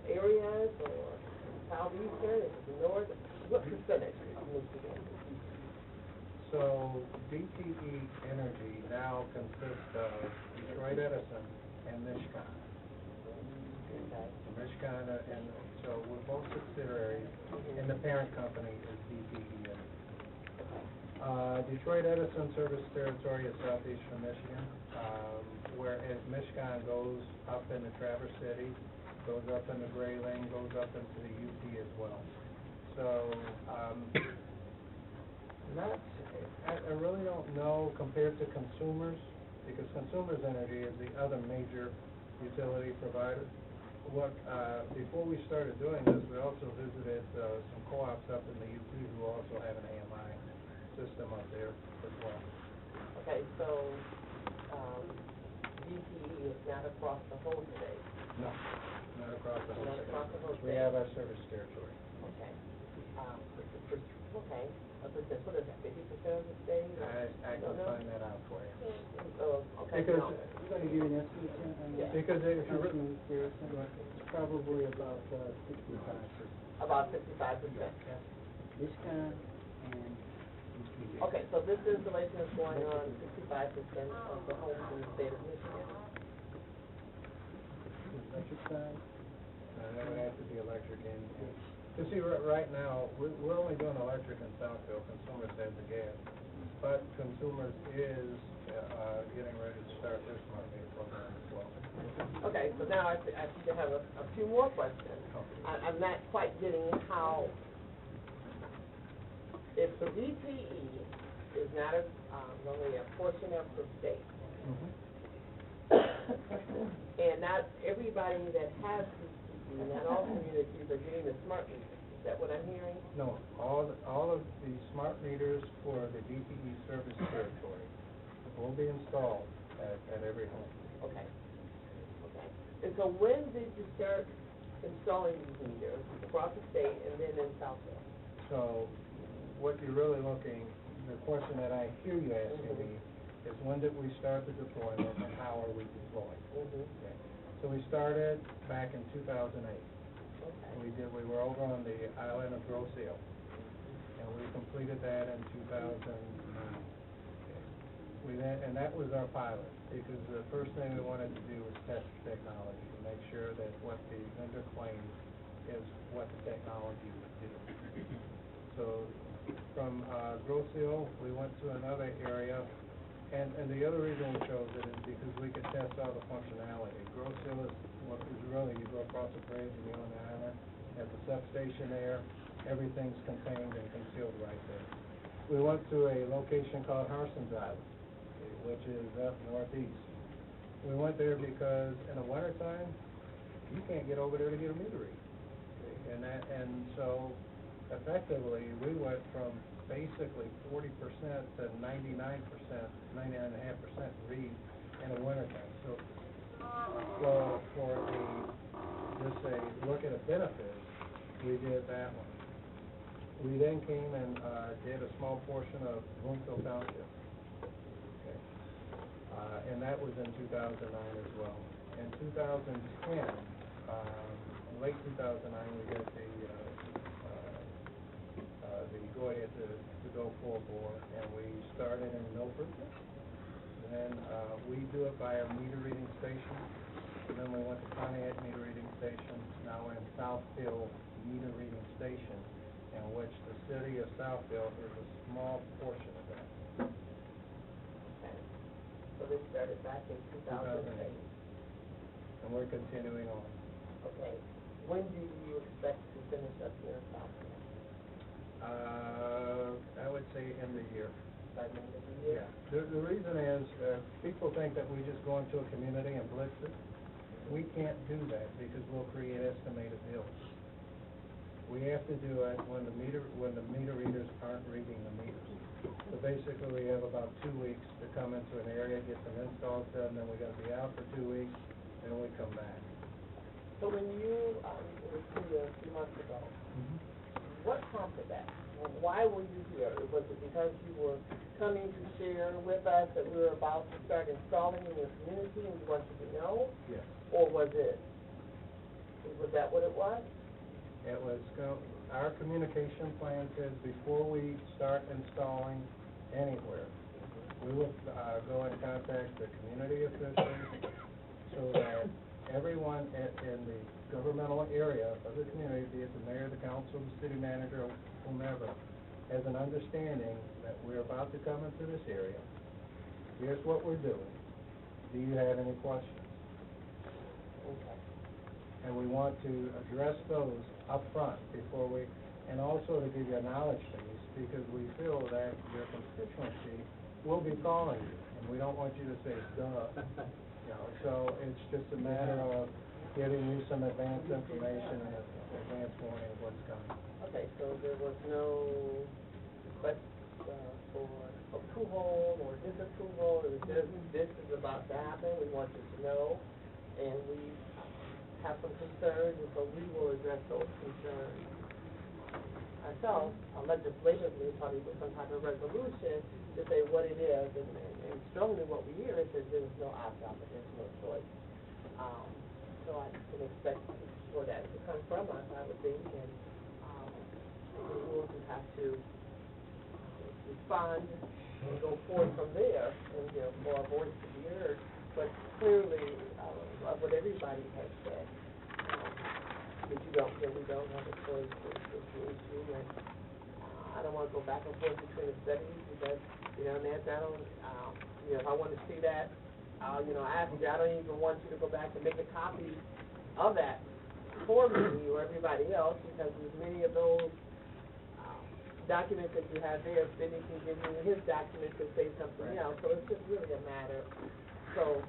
areas, or southeastern, is it the north? What percentage of Michigan? So DTE Energy now consists of Detroit Edison and Michigan. Okay. Michigan, and so we're both subsidiaries, and the parent company is DTE Energy. Detroit Edison service territory is southeastern Michigan, whereas Michigan goes up into Traverse City, goes up into Grayling, goes up into the UP as well. So, I really don't know compared to consumers, because Consumers Energy is the other major utility provider. Before we started doing this, we also visited some co-ops up in the UP who also have an AMI system up there as well. Okay, so, DTE is not across the whole state? No, not across the whole Not state. across the whole We state. have our service territory. Okay. Okay, what is that, 50% of the state? or- I can don't know? find that out for you. Okay, Because- no. You're gonna give an estimate, Jen, on that? Because if you re- Councilman Garrison? It's probably about 65%. About 55%. Michigan and DTE. Okay, so this installation is going on 65% of the homes in the state of Michigan? The electric side? That would have to be electric and, you see, right now, we're only doing electric in Southfield, Consumers has the gas. But Consumers is, getting ready to start their smart meter program as well. Okay, so now I seem to have a few more questions. I'm not quite getting how, if the DTE is not only a portion of the state, and not everybody that has DTE, not all communities are getting the smart meters. Is that what I'm hearing? No, all of the smart meters for the DTE service territory will be installed at every home. Okay. Okay. And so when did you start installing these meters across the state and then in Southfield? So, what you're really looking, the question that I hear you asking me is when did we start the deployment and how are we deploying? Okay. So we started back in 2008. Okay. We were over on the island of Grosse Ile, and we completed that in 2009. And that was our pilot, because the first thing we wanted to do was test the technology, to make sure that what the vendor claims is what the technology would do. So from Grosse Ile, we went to another area, and the other reason we chose it is because we could test all the functionality. Grosse Ile is what is really, you go across the bridge and you're on the island, at the substation there, everything's contained and concealed right there. We went to a location called Harson's Island, which is up northeast. We went there because in the wintertime, you can't get over there to get a meter read. And so effectively, we went from basically 40% to 99%, 99.5% read in the wintertime. So for just a look at a benefit, we did that one. We then came and did a small portion of Bloomfield Township. Okay. And that was in 2009 as well. In 2010, late 2009, we got the go ahead to go full bore, and we started in Milford. Then we do it by our meter reading station. And then we went to Pontiac meter reading station. Now we're in Southfield meter reading station, in which the city of Southfield is a small portion of that. Okay. So this started back in 2008. And we're continuing on. Okay. When do you expect to finish up here in Southfield? I would say end of the year. By the end of the year? Yeah. The reason is, people think that we just go into a community and blitz it. We can't do that because we'll create estimated bills. We have to do it when the meter readers aren't reading the meters. So basically, we have about 2 weeks to come into an area, get some installs done, then we gotta be out for 2 weeks, then we come back. So when you, it was 2 months ago, what prompted that? Why were you here? Was it because you were coming to share with us that we were about to start installing in your community and you wanted to know? Yes. Or was that what it was? It was, our communication plan says before we start installing anywhere, we will, go and contact the community officials so that everyone in the governmental area of the community, be it the mayor, the council, the city manager, or whomever, has an understanding that we're about to come into this area. Here's what we're doing. Do you have any questions? Okay. And we want to address those up front before we, and also to give you a knowledge base, because we feel that your constituency will be calling you, and we don't want you to say, duh. You know, so it's just a matter of giving you some advanced information and advance warning of what's coming. Okay, so there was no request for approval or disapproval, it was just, this is about to happen, we want you to know, and we have some concerns, and so we will address those concerns ourselves, legislatively, probably with some type of resolution to say what it is, and strongly what we hear is that there's no opt-out, but there's no choice. So I can expect for that to come from us, I would think, and we will just have to respond and go forward from there, and, you know, for our voice to be heard. But clearly, of what everybody has said, that we don't have a choice with the issue, and I don't want to go back and forth between the studies because, you know, Nancy, I don't, you know, if I want to see that, you know, I ask you, I don't even want you to go back and make a copy of that for me or everybody else, because there's many of those documents that you have there, Sidney can give you his documents that say something else, so it's just really a matter, so,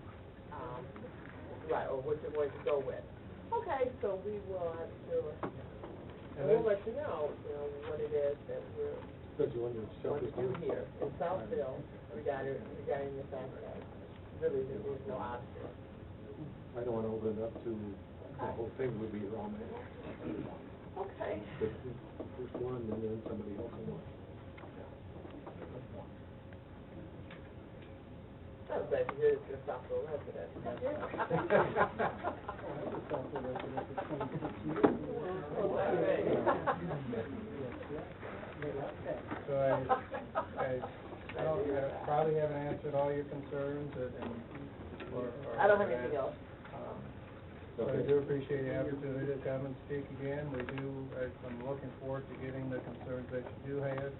right, or what you're going to go with. Okay, so we will, I'm sure, and we'll let you know, what it is that we're going to do here in Southfield regarding this aspect. Really, there's no option. I don't want to open it up to, the whole thing would be wrong. Okay. But just one, and then somebody else will. I'm glad to hear that you're a Southfield resident. So I probably haven't answered all your concerns, or I don't have anything else. But I do appreciate the opportunity to come and speak again. I'm looking forward to getting the concerns that you do have.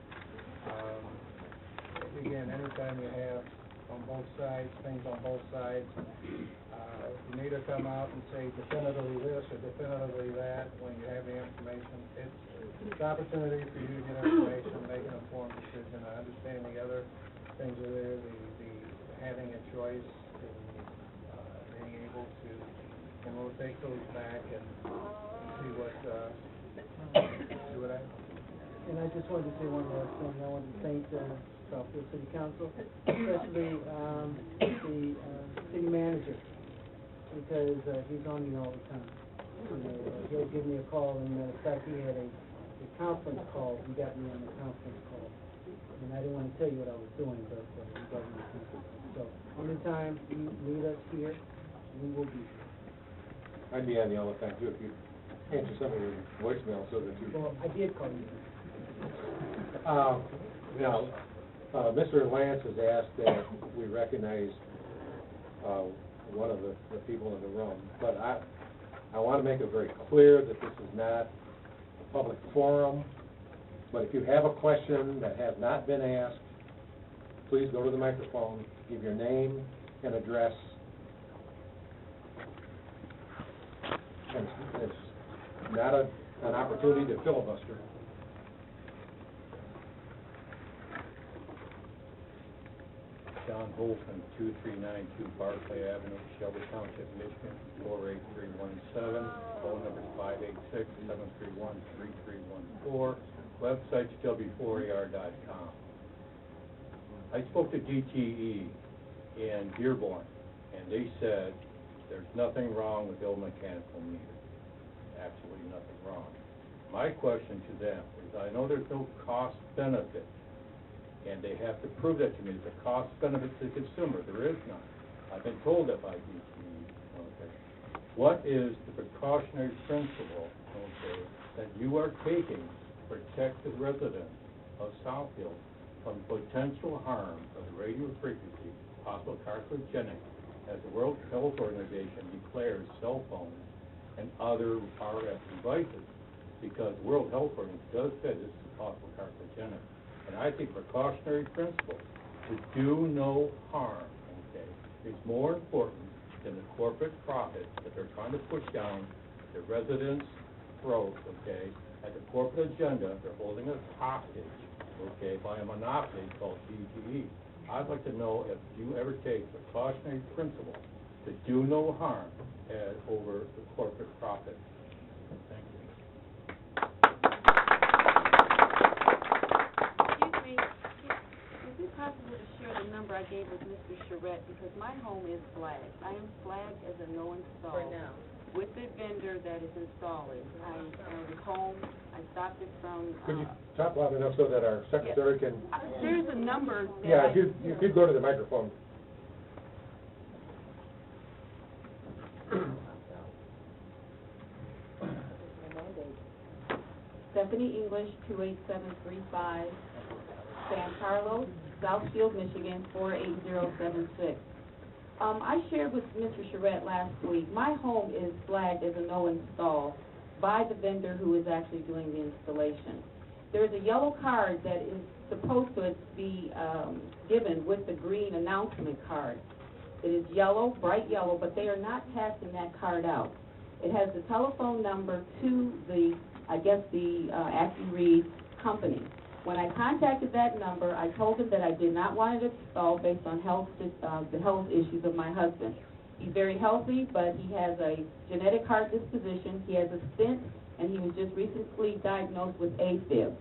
Again, anytime you have on both sides, things on both sides, you need to come out and say definitively this or definitively that when you have the information. It's an opportunity for you to get information, make an informed decision. I understand the other things are there, the having a choice and being able to, and we'll take those back and see what I. And I just wanted to say one last thing. I wanted to thank the Southfield City Council, especially the city manager, because he's on me all the time. He'll give me a call, and matter of fact, he had a conference call. He got me on the conference call. And I didn't want to tell you what I was doing, but he got me on the conference call. So anytime you need us here, we will be here. I'd be on the all the time too if you answer some of your voicemail so that you. Well, I did call you. Now, Mr. Lance has asked that we recognize one of the people in the room, but I want to make it very clear that this is not a public forum, but if you have a question that has not been asked, please go to the microphone, give your name and address. And it's not an opportunity to filibuster. John Holcomb, 2392 Barclay Avenue, Shelby Township, Michigan, 48317. Phone number is 586-731-3314. Website shelby4ar.com. I spoke to DTE in Dearborn, and they said there's nothing wrong with the old mechanical meter. Absolutely nothing wrong. My question to them is, I know there's no cost benefit, and they have to prove that to me, the cost benefit to the consumer, there is none. I've been told that by DTE, okay? What is the precautionary principle, okay, that you are taking to protect the residents of Southfield from potential harm of the radio frequency, possible carcinogenic, as the World Health Organization declares cell phones and other RF devices? Because the World Health Organization does say this is possible carcinogenic. And I think precautionary principle to do no harm, okay, is more important than the corporate profit that they're trying to push down the residents' throats, okay? At the corporate agenda, they're holding us hostage, okay, by a monopoly called DTE. I'd like to know if you ever take precautionary principle to do no harm over the corporate profit. Thank you. Excuse me, is it possible to share the number I gave with Mr. Charette, because my home is flagged. I am flagged as a no install. For now. With the vendor that is installing. I was home, I stopped it from, Could you talk loud enough so that our secretary can? there's a number that Yeah, if you'd go to the microphone. Stephanie English, 28735, San Carlos, Southfield, Michigan, 48076. I shared with Mr. Charette last week, my home is flagged as a no install by the vendor who is actually doing the installation. There's a yellow card that is supposed to be given with the green announcement card. It is yellow, bright yellow, but they are not passing that card out. It has the telephone number to the, I guess, the AccuRead company. When I contacted that number, I told them that I did not want it installed based on the health issues of my husband. He's very healthy, but he has a genetic heart disposition, he has a stent, and he was just recently diagnosed with AFib.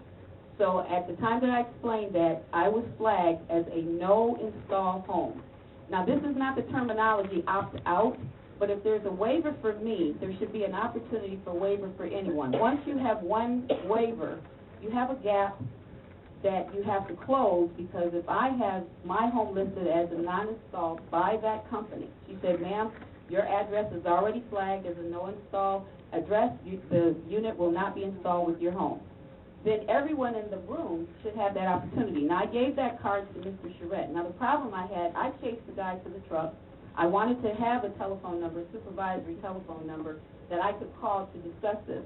So at the time that I explained that, I was flagged as a no-install home. Now, this is not the terminology opt-out, but if there's a waiver for me, there should be an opportunity for waiver for anyone. Once you have one waiver, you have a gap that you have to close, because if I have my home listed as a non-install by that company, she said, ma'am, your address is already flagged as a no-install address, the unit will not be installed with your home. Then everyone in the room should have that opportunity. Now, I gave that card to Mr. Charette. Now, the problem I had, I chased the guy to the truck. I wanted to have a telephone number, a supervisory telephone number, that I could call to discuss this.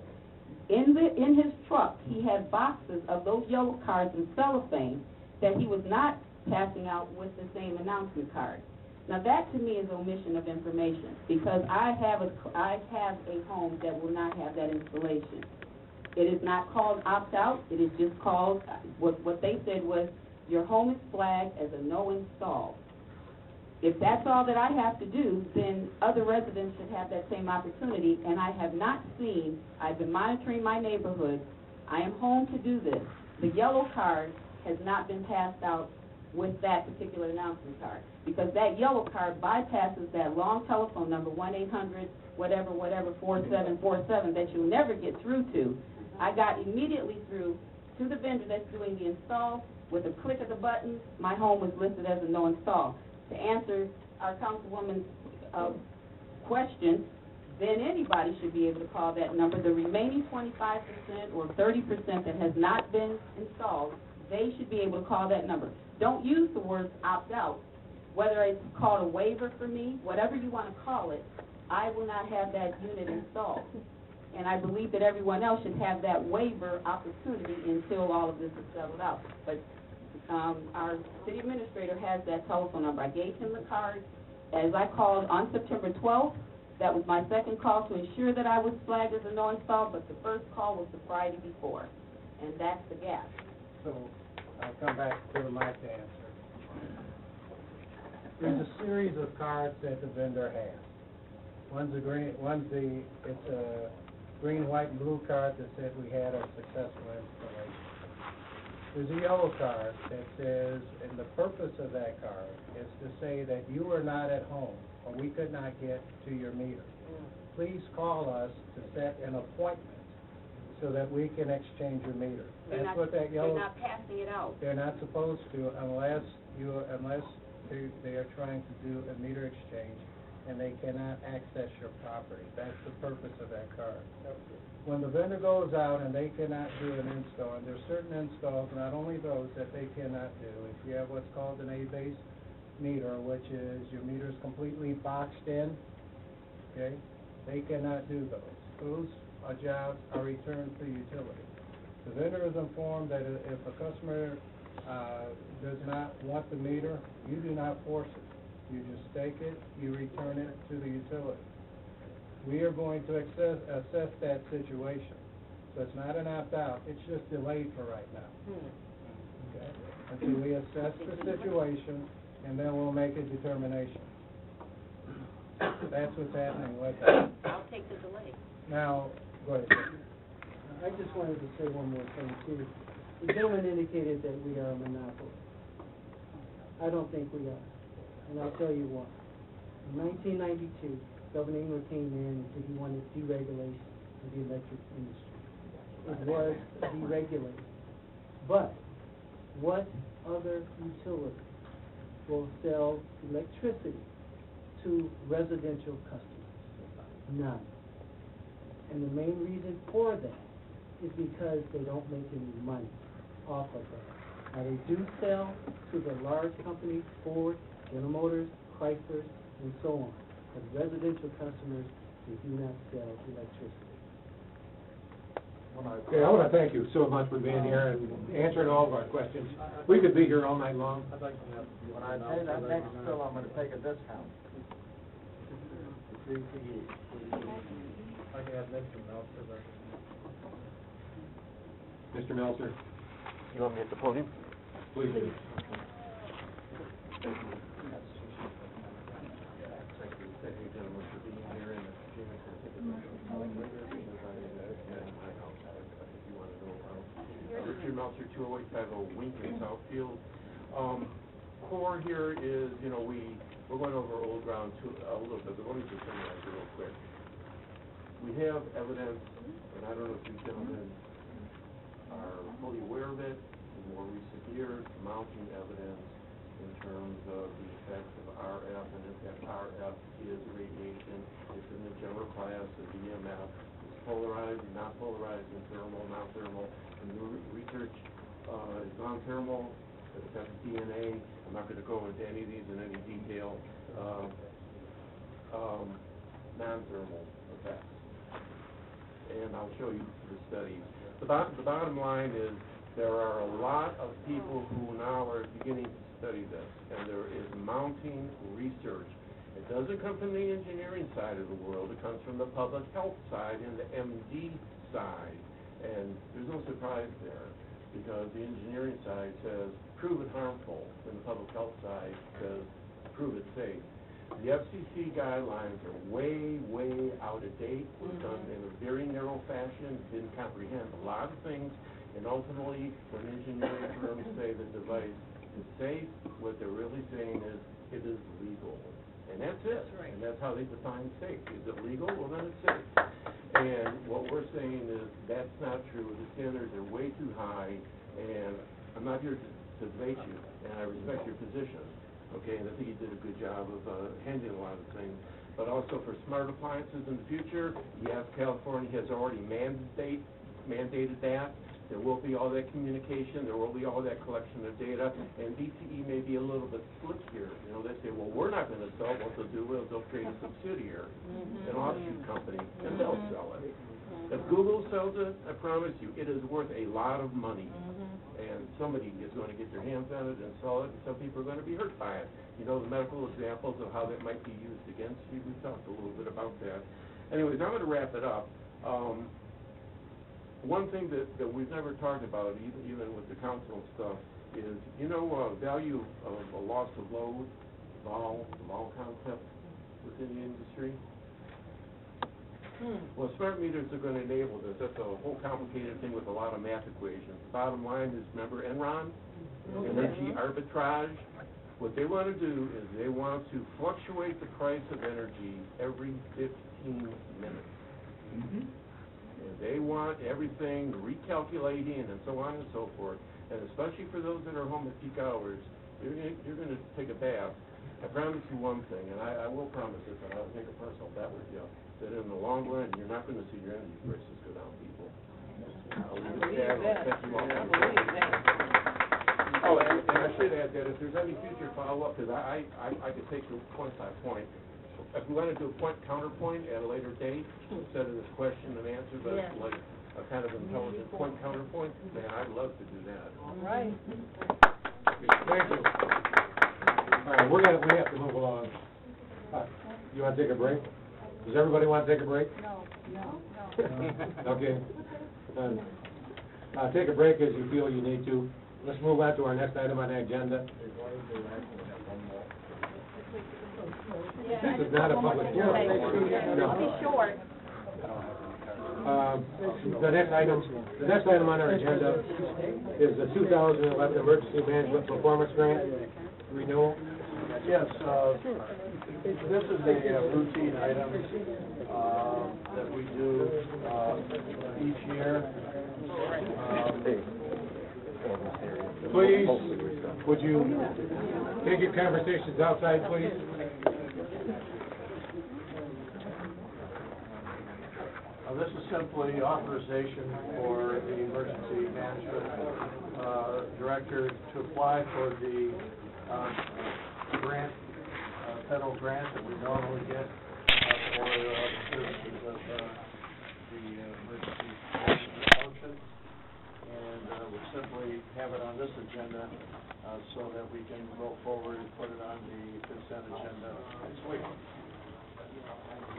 In his truck, he had boxes of those yellow cards in cellophane that he was not passing out with the same announcement card. Now, that to me is omission of information, because I have a home that will not have that installation. It is not called opt-out, it is just called, what they said was, your home is flagged as a no-install. If that's all that I have to do, then other residents should have that same opportunity, and I have not seen, I've been monitoring my neighborhood, I am home to do this. The yellow card has not been passed out with that particular announcement card, because that yellow card bypasses that long telephone number, 1-800, whatever, 4747, that you'll never get through to. I got immediately through to the vendor that's doing the install. With a click of the button, my home was listed as a no install. To answer our councilwoman's question, then anybody should be able to call that number. The remaining 25% or 30% that has not been installed, they should be able to call that number. Don't use the word opt-out. Whether it's called a waiver for me, whatever you want to call it, I will not have that unit installed. And I believe that everyone else should have that waiver opportunity until all of this is settled out. But our city administrator has that telephone number. I gave him the card as I called on September 12th. That was my second call to ensure that I was flagged as a no install, but the first call was the Friday before. And that's the gap. So, I'll come back to the mic to answer. There's a series of cards that the vendor has. It's a green, white, and blue card that said we had a successful installation. There's a yellow card that says, and the purpose of that card is to say that you were not at home or we could not get to your meter. Please call us to set an appointment so that we can exchange your meter. They're That's not, what that yellow. they're not passing it out. They're not supposed to unless they are trying to do a meter exchange and they cannot access your property. That's the purpose of that card. When the vendor goes out and they cannot do an install, and there's certain installs, not only those that they cannot do, if you have what's called an A-base meter, which is your meter is completely boxed in, okay, they cannot do those. Those jobs are returned to utility. The vendor is informed that if a customer does not want the meter, you do not force it. You just take it, you return it to the utility. We are going to assess that situation. So it's not an opt-out, it's just delayed for right now. Okay? Until we assess the situation, and then we'll make a determination. That's what's happening with that. I'll take the delay. Now, go ahead. I just wanted to say one more thing too. The gentleman indicated that we are a monopoly. I don't think we are, and I'll tell you why. In 1992, Governor England came in and said he wanted deregulation of the electric industry. It was deregulated. But what other utility will sell electricity to residential customers? None. And the main reason for that is because they don't make any money off of that. Now, they do sell to the large companies, Ford, General Motors, Chrysler, and so on. But residential customers, they do not sell electricity. Okay, I want to thank you so much for being here and answering all of our questions. We could be here all night long. When I pay that next bill, I'm gonna take a discount. DTE. I can have Mr. Meltzer represent. Mr. Meltzer, You want me at the podium? please do. Thank you, gentlemen, for being here, and Mr. Chairman, for taking the time later, because I met my house, I think you want to know about. Richard Meltzer, 20850 Winton, Southfield. Core here is, you know, we're going over old ground a little bit, but let me just summarize it real quick. We have evidence, and I don't know if you gentlemen are fully aware of it, in more recent years, mounting evidence in terms of the effects of RF, and if that RF is radiation, it's in the general class of EMF, it's polarized, not polarized, and thermal, non-thermal, and the research is non-thermal, it affects DNA. I'm not going to go into any of these in any detail. Non-thermal effects, and I'll show you the studies. The bottom line is there are a lot of people who now are beginning to study this, and there is mounting research. It doesn't come from the engineering side of the world, it comes from the public health side and the MD side, and there's no surprise there, because the engineering side says prove it harmful, and the public health side says prove it safe. The FCC guidelines are way, way out of date, was done in a very narrow fashion, didn't comprehend a lot of things, and ultimately, when engineering firms say the device is safe, what they're really saying is it is legal. And that's it. That's right. And that's how they define safe. Is it legal? Well, then it's safe. And what we're saying is that's not true. The standards are way too high, and I'm not here to debate you, and I respect your position. Okay, and I think you did a good job of handling a lot of things. But also for smart appliances in the future, yes, California has already mandated that. There will be all that communication, there will be all that collection of data, and DTE may be a little bit slick here. You know, they say, well, we're not going to sell. What they'll do is they'll create a subsidiary, an offshoot company, and they'll sell it. If Google sells it, I promise you, it is worth a lot of money. And somebody is going to get their hands on it and sell it, and some people are going to be hurt by it. You know, the medical examples of how that might be used against you, we talked a little bit about that. Anyways, I'm going to wrap it up. One thing that we've never talked about, even with the council and stuff, is, you know, value of a loss of load, vol concept within the industry. Well, smart meters are going to enable this. That's a whole complicated thing with a lot of math equations. The bottom line is, remember Enron? Energy arbitrage. What they want to do is they want to fluctuate the price of energy every 15 minutes. and they want everything recalculating and so on and so forth, and especially for those that are home at peak hours, you're gonna take a bath. I promise you one thing, and I will promise this, and I'll take a personal bet with you, that in the long run, you're not gonna see your energy prices go down, people. I'll leave it there, I'll catch you all. Oh, and I should add that if there's any future follow-up, because I could take you point by point. If we want to do a point counterpoint at a later date, instead of this question and answer, but like a kind of intelligent point counterpoint, man, I'd love to do that. All right. Thank you. All right, we have to move along. You want to take a break? Does everybody want to take a break? No. Okay. Take a break as you feel you need to. Let's move on to our next item on the agenda. This is not a public hearing. No. Be short. The next item on our agenda is the 2011 Emergency Management Performance Grant renewal. Yes, this is a routine item, that we do, each year. Please, would you take your conversations outside, please? This is simply authorization for the emergency management, director to apply for the, grant, federal grant that we normally get, for, services of, the emergency management function. And, we simply have it on this agenda, so that we can go forward and put it on the consent agenda next week.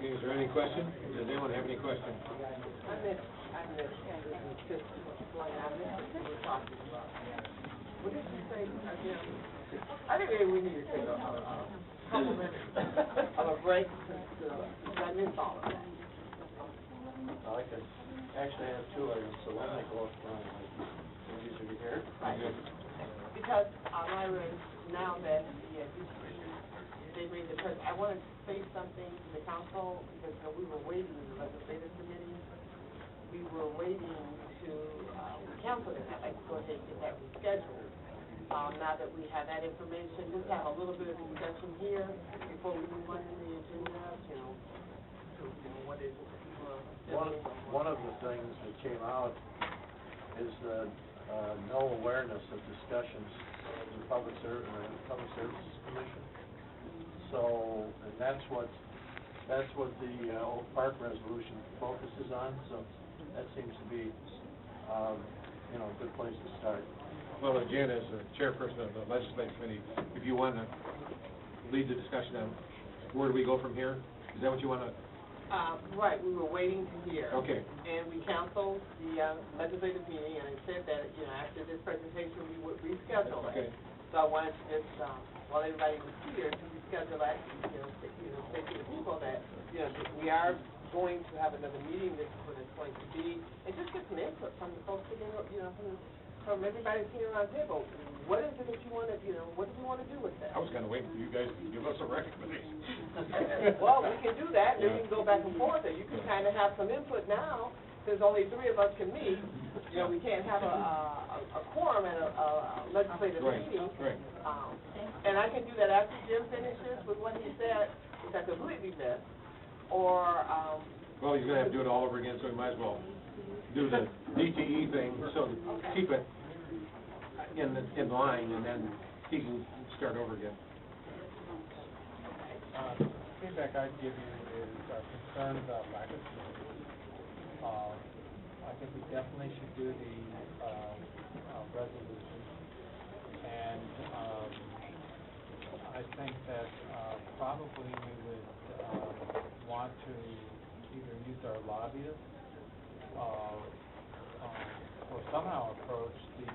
Is there any question? Does anyone have any question? I missed, just going on this, we were talking about. What did you say again? I think maybe we need to take a couple minutes of a break because I missed all of that. I can actually have two items, so one I go up front, and these are here. Right. Because Myra, now that they made the press, I wanted to say something to the council, because we were waiting in the legislative committee. We were waiting to, cancel it, I'd like to go ahead and get that rescheduled. Now that we have that information, just have a little bit of a discussion here before we move on to the agenda, what is it? One of the things that came out is no awareness of discussions of the Public Services Commission. So, and that's what the old park resolution focuses on, so that seems to be, a good place to start. Well, again, as the chairperson of the legislative committee, if you want to lead the discussion on where do we go from here? Is that what you want to? Right, we were waiting to hear. Okay. And we canceled the legislative meeting, and I said that, after this presentation, we would reschedule it. Okay. So I wanted to just, while everybody was here, to reschedule that, say to the people that, we are going to have another meeting, this is what it's going to be, and just get some input from the folks sitting, from everybody sitting around the table. What is it that you want to, what do we want to do with that? I was kind of waiting for you guys to give us a recommendation. Well, we can do that, then we can go back and forth, and you can kind of have some input now, since only three of us can meet. We can't have a quorum at a legislative meeting. Right. And I can do that after Jim finishes with what he said, which I completely missed, or, Well, he's going to have to do it all over again, so we might as well do the DTE thing, so keep it in line, and then he can start over again. Feedback I'd give you is concern about lack of commitment. I think we definitely should do the resolution, and I think that probably we would want to either use our lobbyists or somehow approach the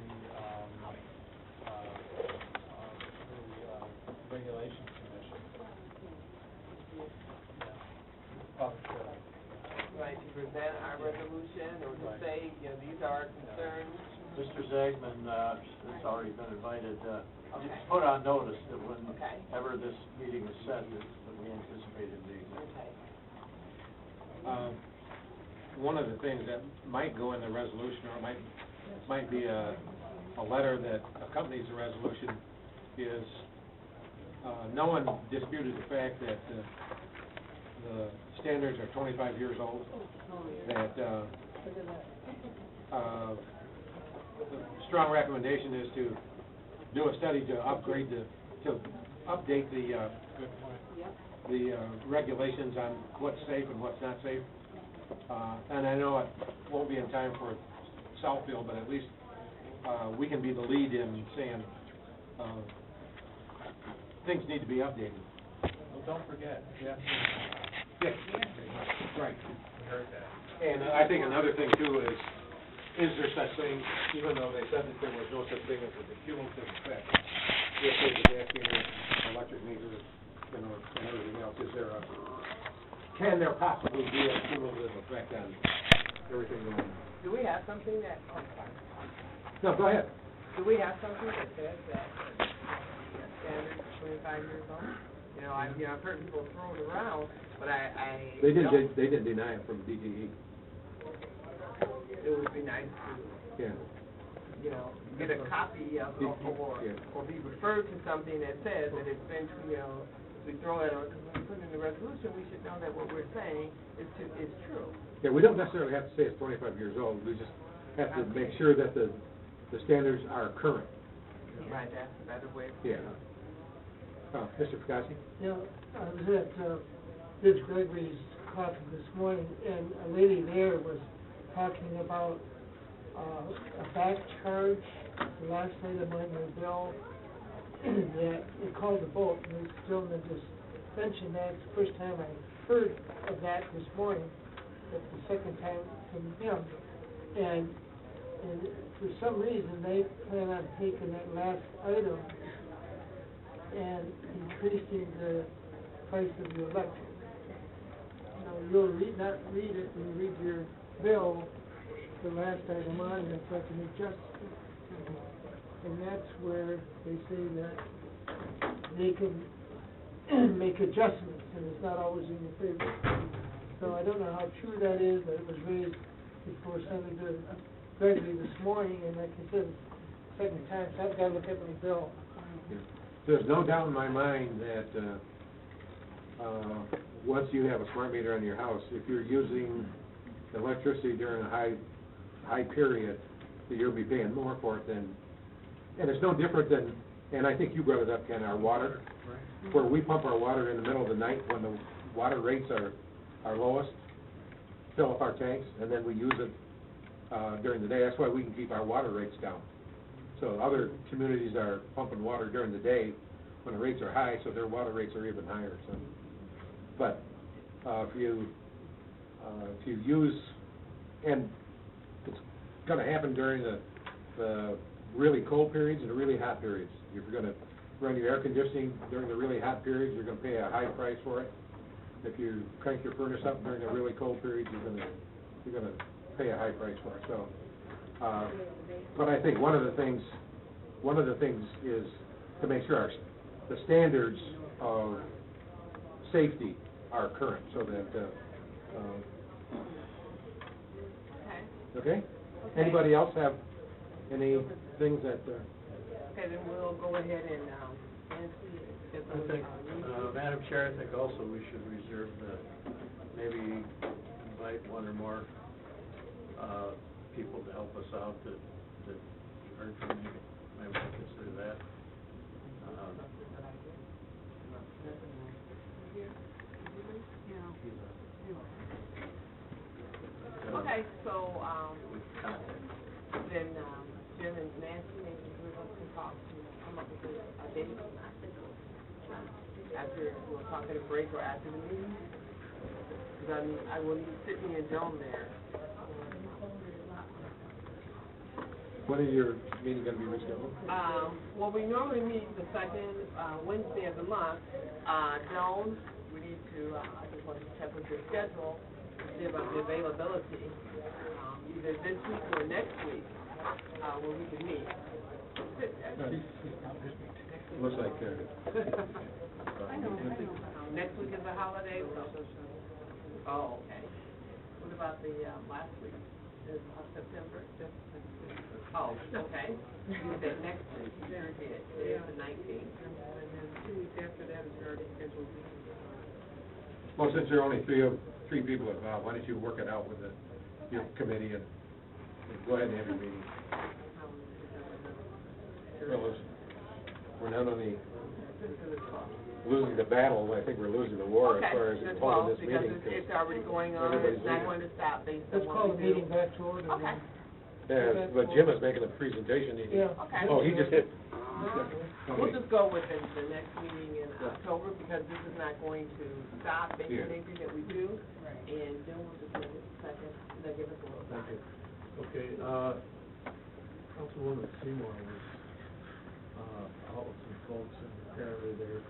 Regulations Commission. Public service. right, to present our resolution, or to say, these are our concerns. Mr. Zagman, has already been invited, just put on notice that whenever this meeting is set, that we anticipated meeting. Okay. one of the things that might go in the resolution, or might be a letter that accompanies the resolution, is, no one disputed the fact that, the standards are 25 years old, that, the strong recommendation is to do a study to upgrade to update the regulations on what's safe and what's not safe. And I know it won't be in time for Southfield, but at least, we can be the lead in saying, things need to be updated. Well, don't forget, Yes, right. And I think another thing too is there such thing, even though they said that there was no such thing as a cumulative effect, if there's a gas meter, electric meter, you know, and everything else, can there possibly be a cumulative effect on everything going on? Do we have something that, No, go ahead. do we have something that says that the standard is 25 years old? You know, I've heard people throw it around, but I They don't. didn't deny it from DTE. It would be nice to, Yeah. you know, get a copy of, or be referred to something that says that it's been, you know, we throw it on, because when we put it in the resolution, we should know that what we're saying is true. Yeah, we don't necessarily have to say it's 25 years old, we just have to make sure that the standards are current. Right, that's a better way. Yeah. Mr. Picasso? Yeah, I was at Rich Gregory's coffee this morning, and a lady there was talking about a back charge, the last item on their bill, that it called a vote, and this gentleman just mentioned that. It's the first time I heard of that this morning, but the second time from him. And for some reason, they plan on taking that last item and increasing the price of the electric. Now, you'll not read it, when you read your bill, the last item on, and it's like an adjustment. And that's where they say that they can make adjustments, and it's not always in your favor. So I don't know how true that is, but it was raised before Senator Gregory this morning, and like I said, second time, so I've got to look at my bill. There's no doubt in my mind that, once you have a smart meter on your house, if you're using electricity during a high period, that you'll be paying more for it than, and it's no different than, and I think you brought it up, Ken, our water, where we pump our water in the middle of the night when the water rates are lowest, fill up our tanks, and then we use it, during the day. That's why we can keep our water rates down. So other communities are pumping water during the day when the rates are high, so their water rates are even higher, so. But, if you use, and it's gonna happen during the really cold periods and the really hot periods. If you're gonna run your air conditioning during the really hot periods, you're gonna pay a high price for it. If you crank your furnace up during the really cold periods, you're gonna pay a high price for it, so. But I think one of the things is to make sure the standards of safety are current, so that, okay? Anybody else have any things that, Okay, then we'll go ahead and, I think, Madam Chair, I think also we should reserve maybe invite one or more, people to help us out that heard from me. Maybe we'll consider that. okay, so, then, Jim and Nancy, maybe we're going to talk to, come up with a date after, we'll talk at a break or after the meeting. Because I will need Sydney and Joan there. when is your meeting gonna be rescheduled? Well, we normally meet the second, Wednesday of the month. Joan, we need to, I just want to check with your schedule to see about the availability, either this week or next week, when we can meet. Looks like, Next week is a holiday, so. Oh, okay. What about the, last week, is September, oh, okay. You said next week, sure did, it is the 19th. And then 2 weeks after that is already scheduled. Well, since there are only three people involved, why don't you work it out with your committee and go ahead and have your meeting? Well, we're not only losing the battle, I think we're losing the war as far as Okay, holding this because meeting. it's already going on, everybody's it's not leaving. going to stop based on Let's what call we the do. meeting back to order Okay. then. Yeah, but Jim is making a presentation. Yeah. Okay. Oh, he just hit. We'll just go with the next meeting in October, because this is not going to stop Yeah. anything that we do. And then we'll just make it second, they'll give us a little time. Okay, Councilwoman Seymour was, out with some folks, and apparently they're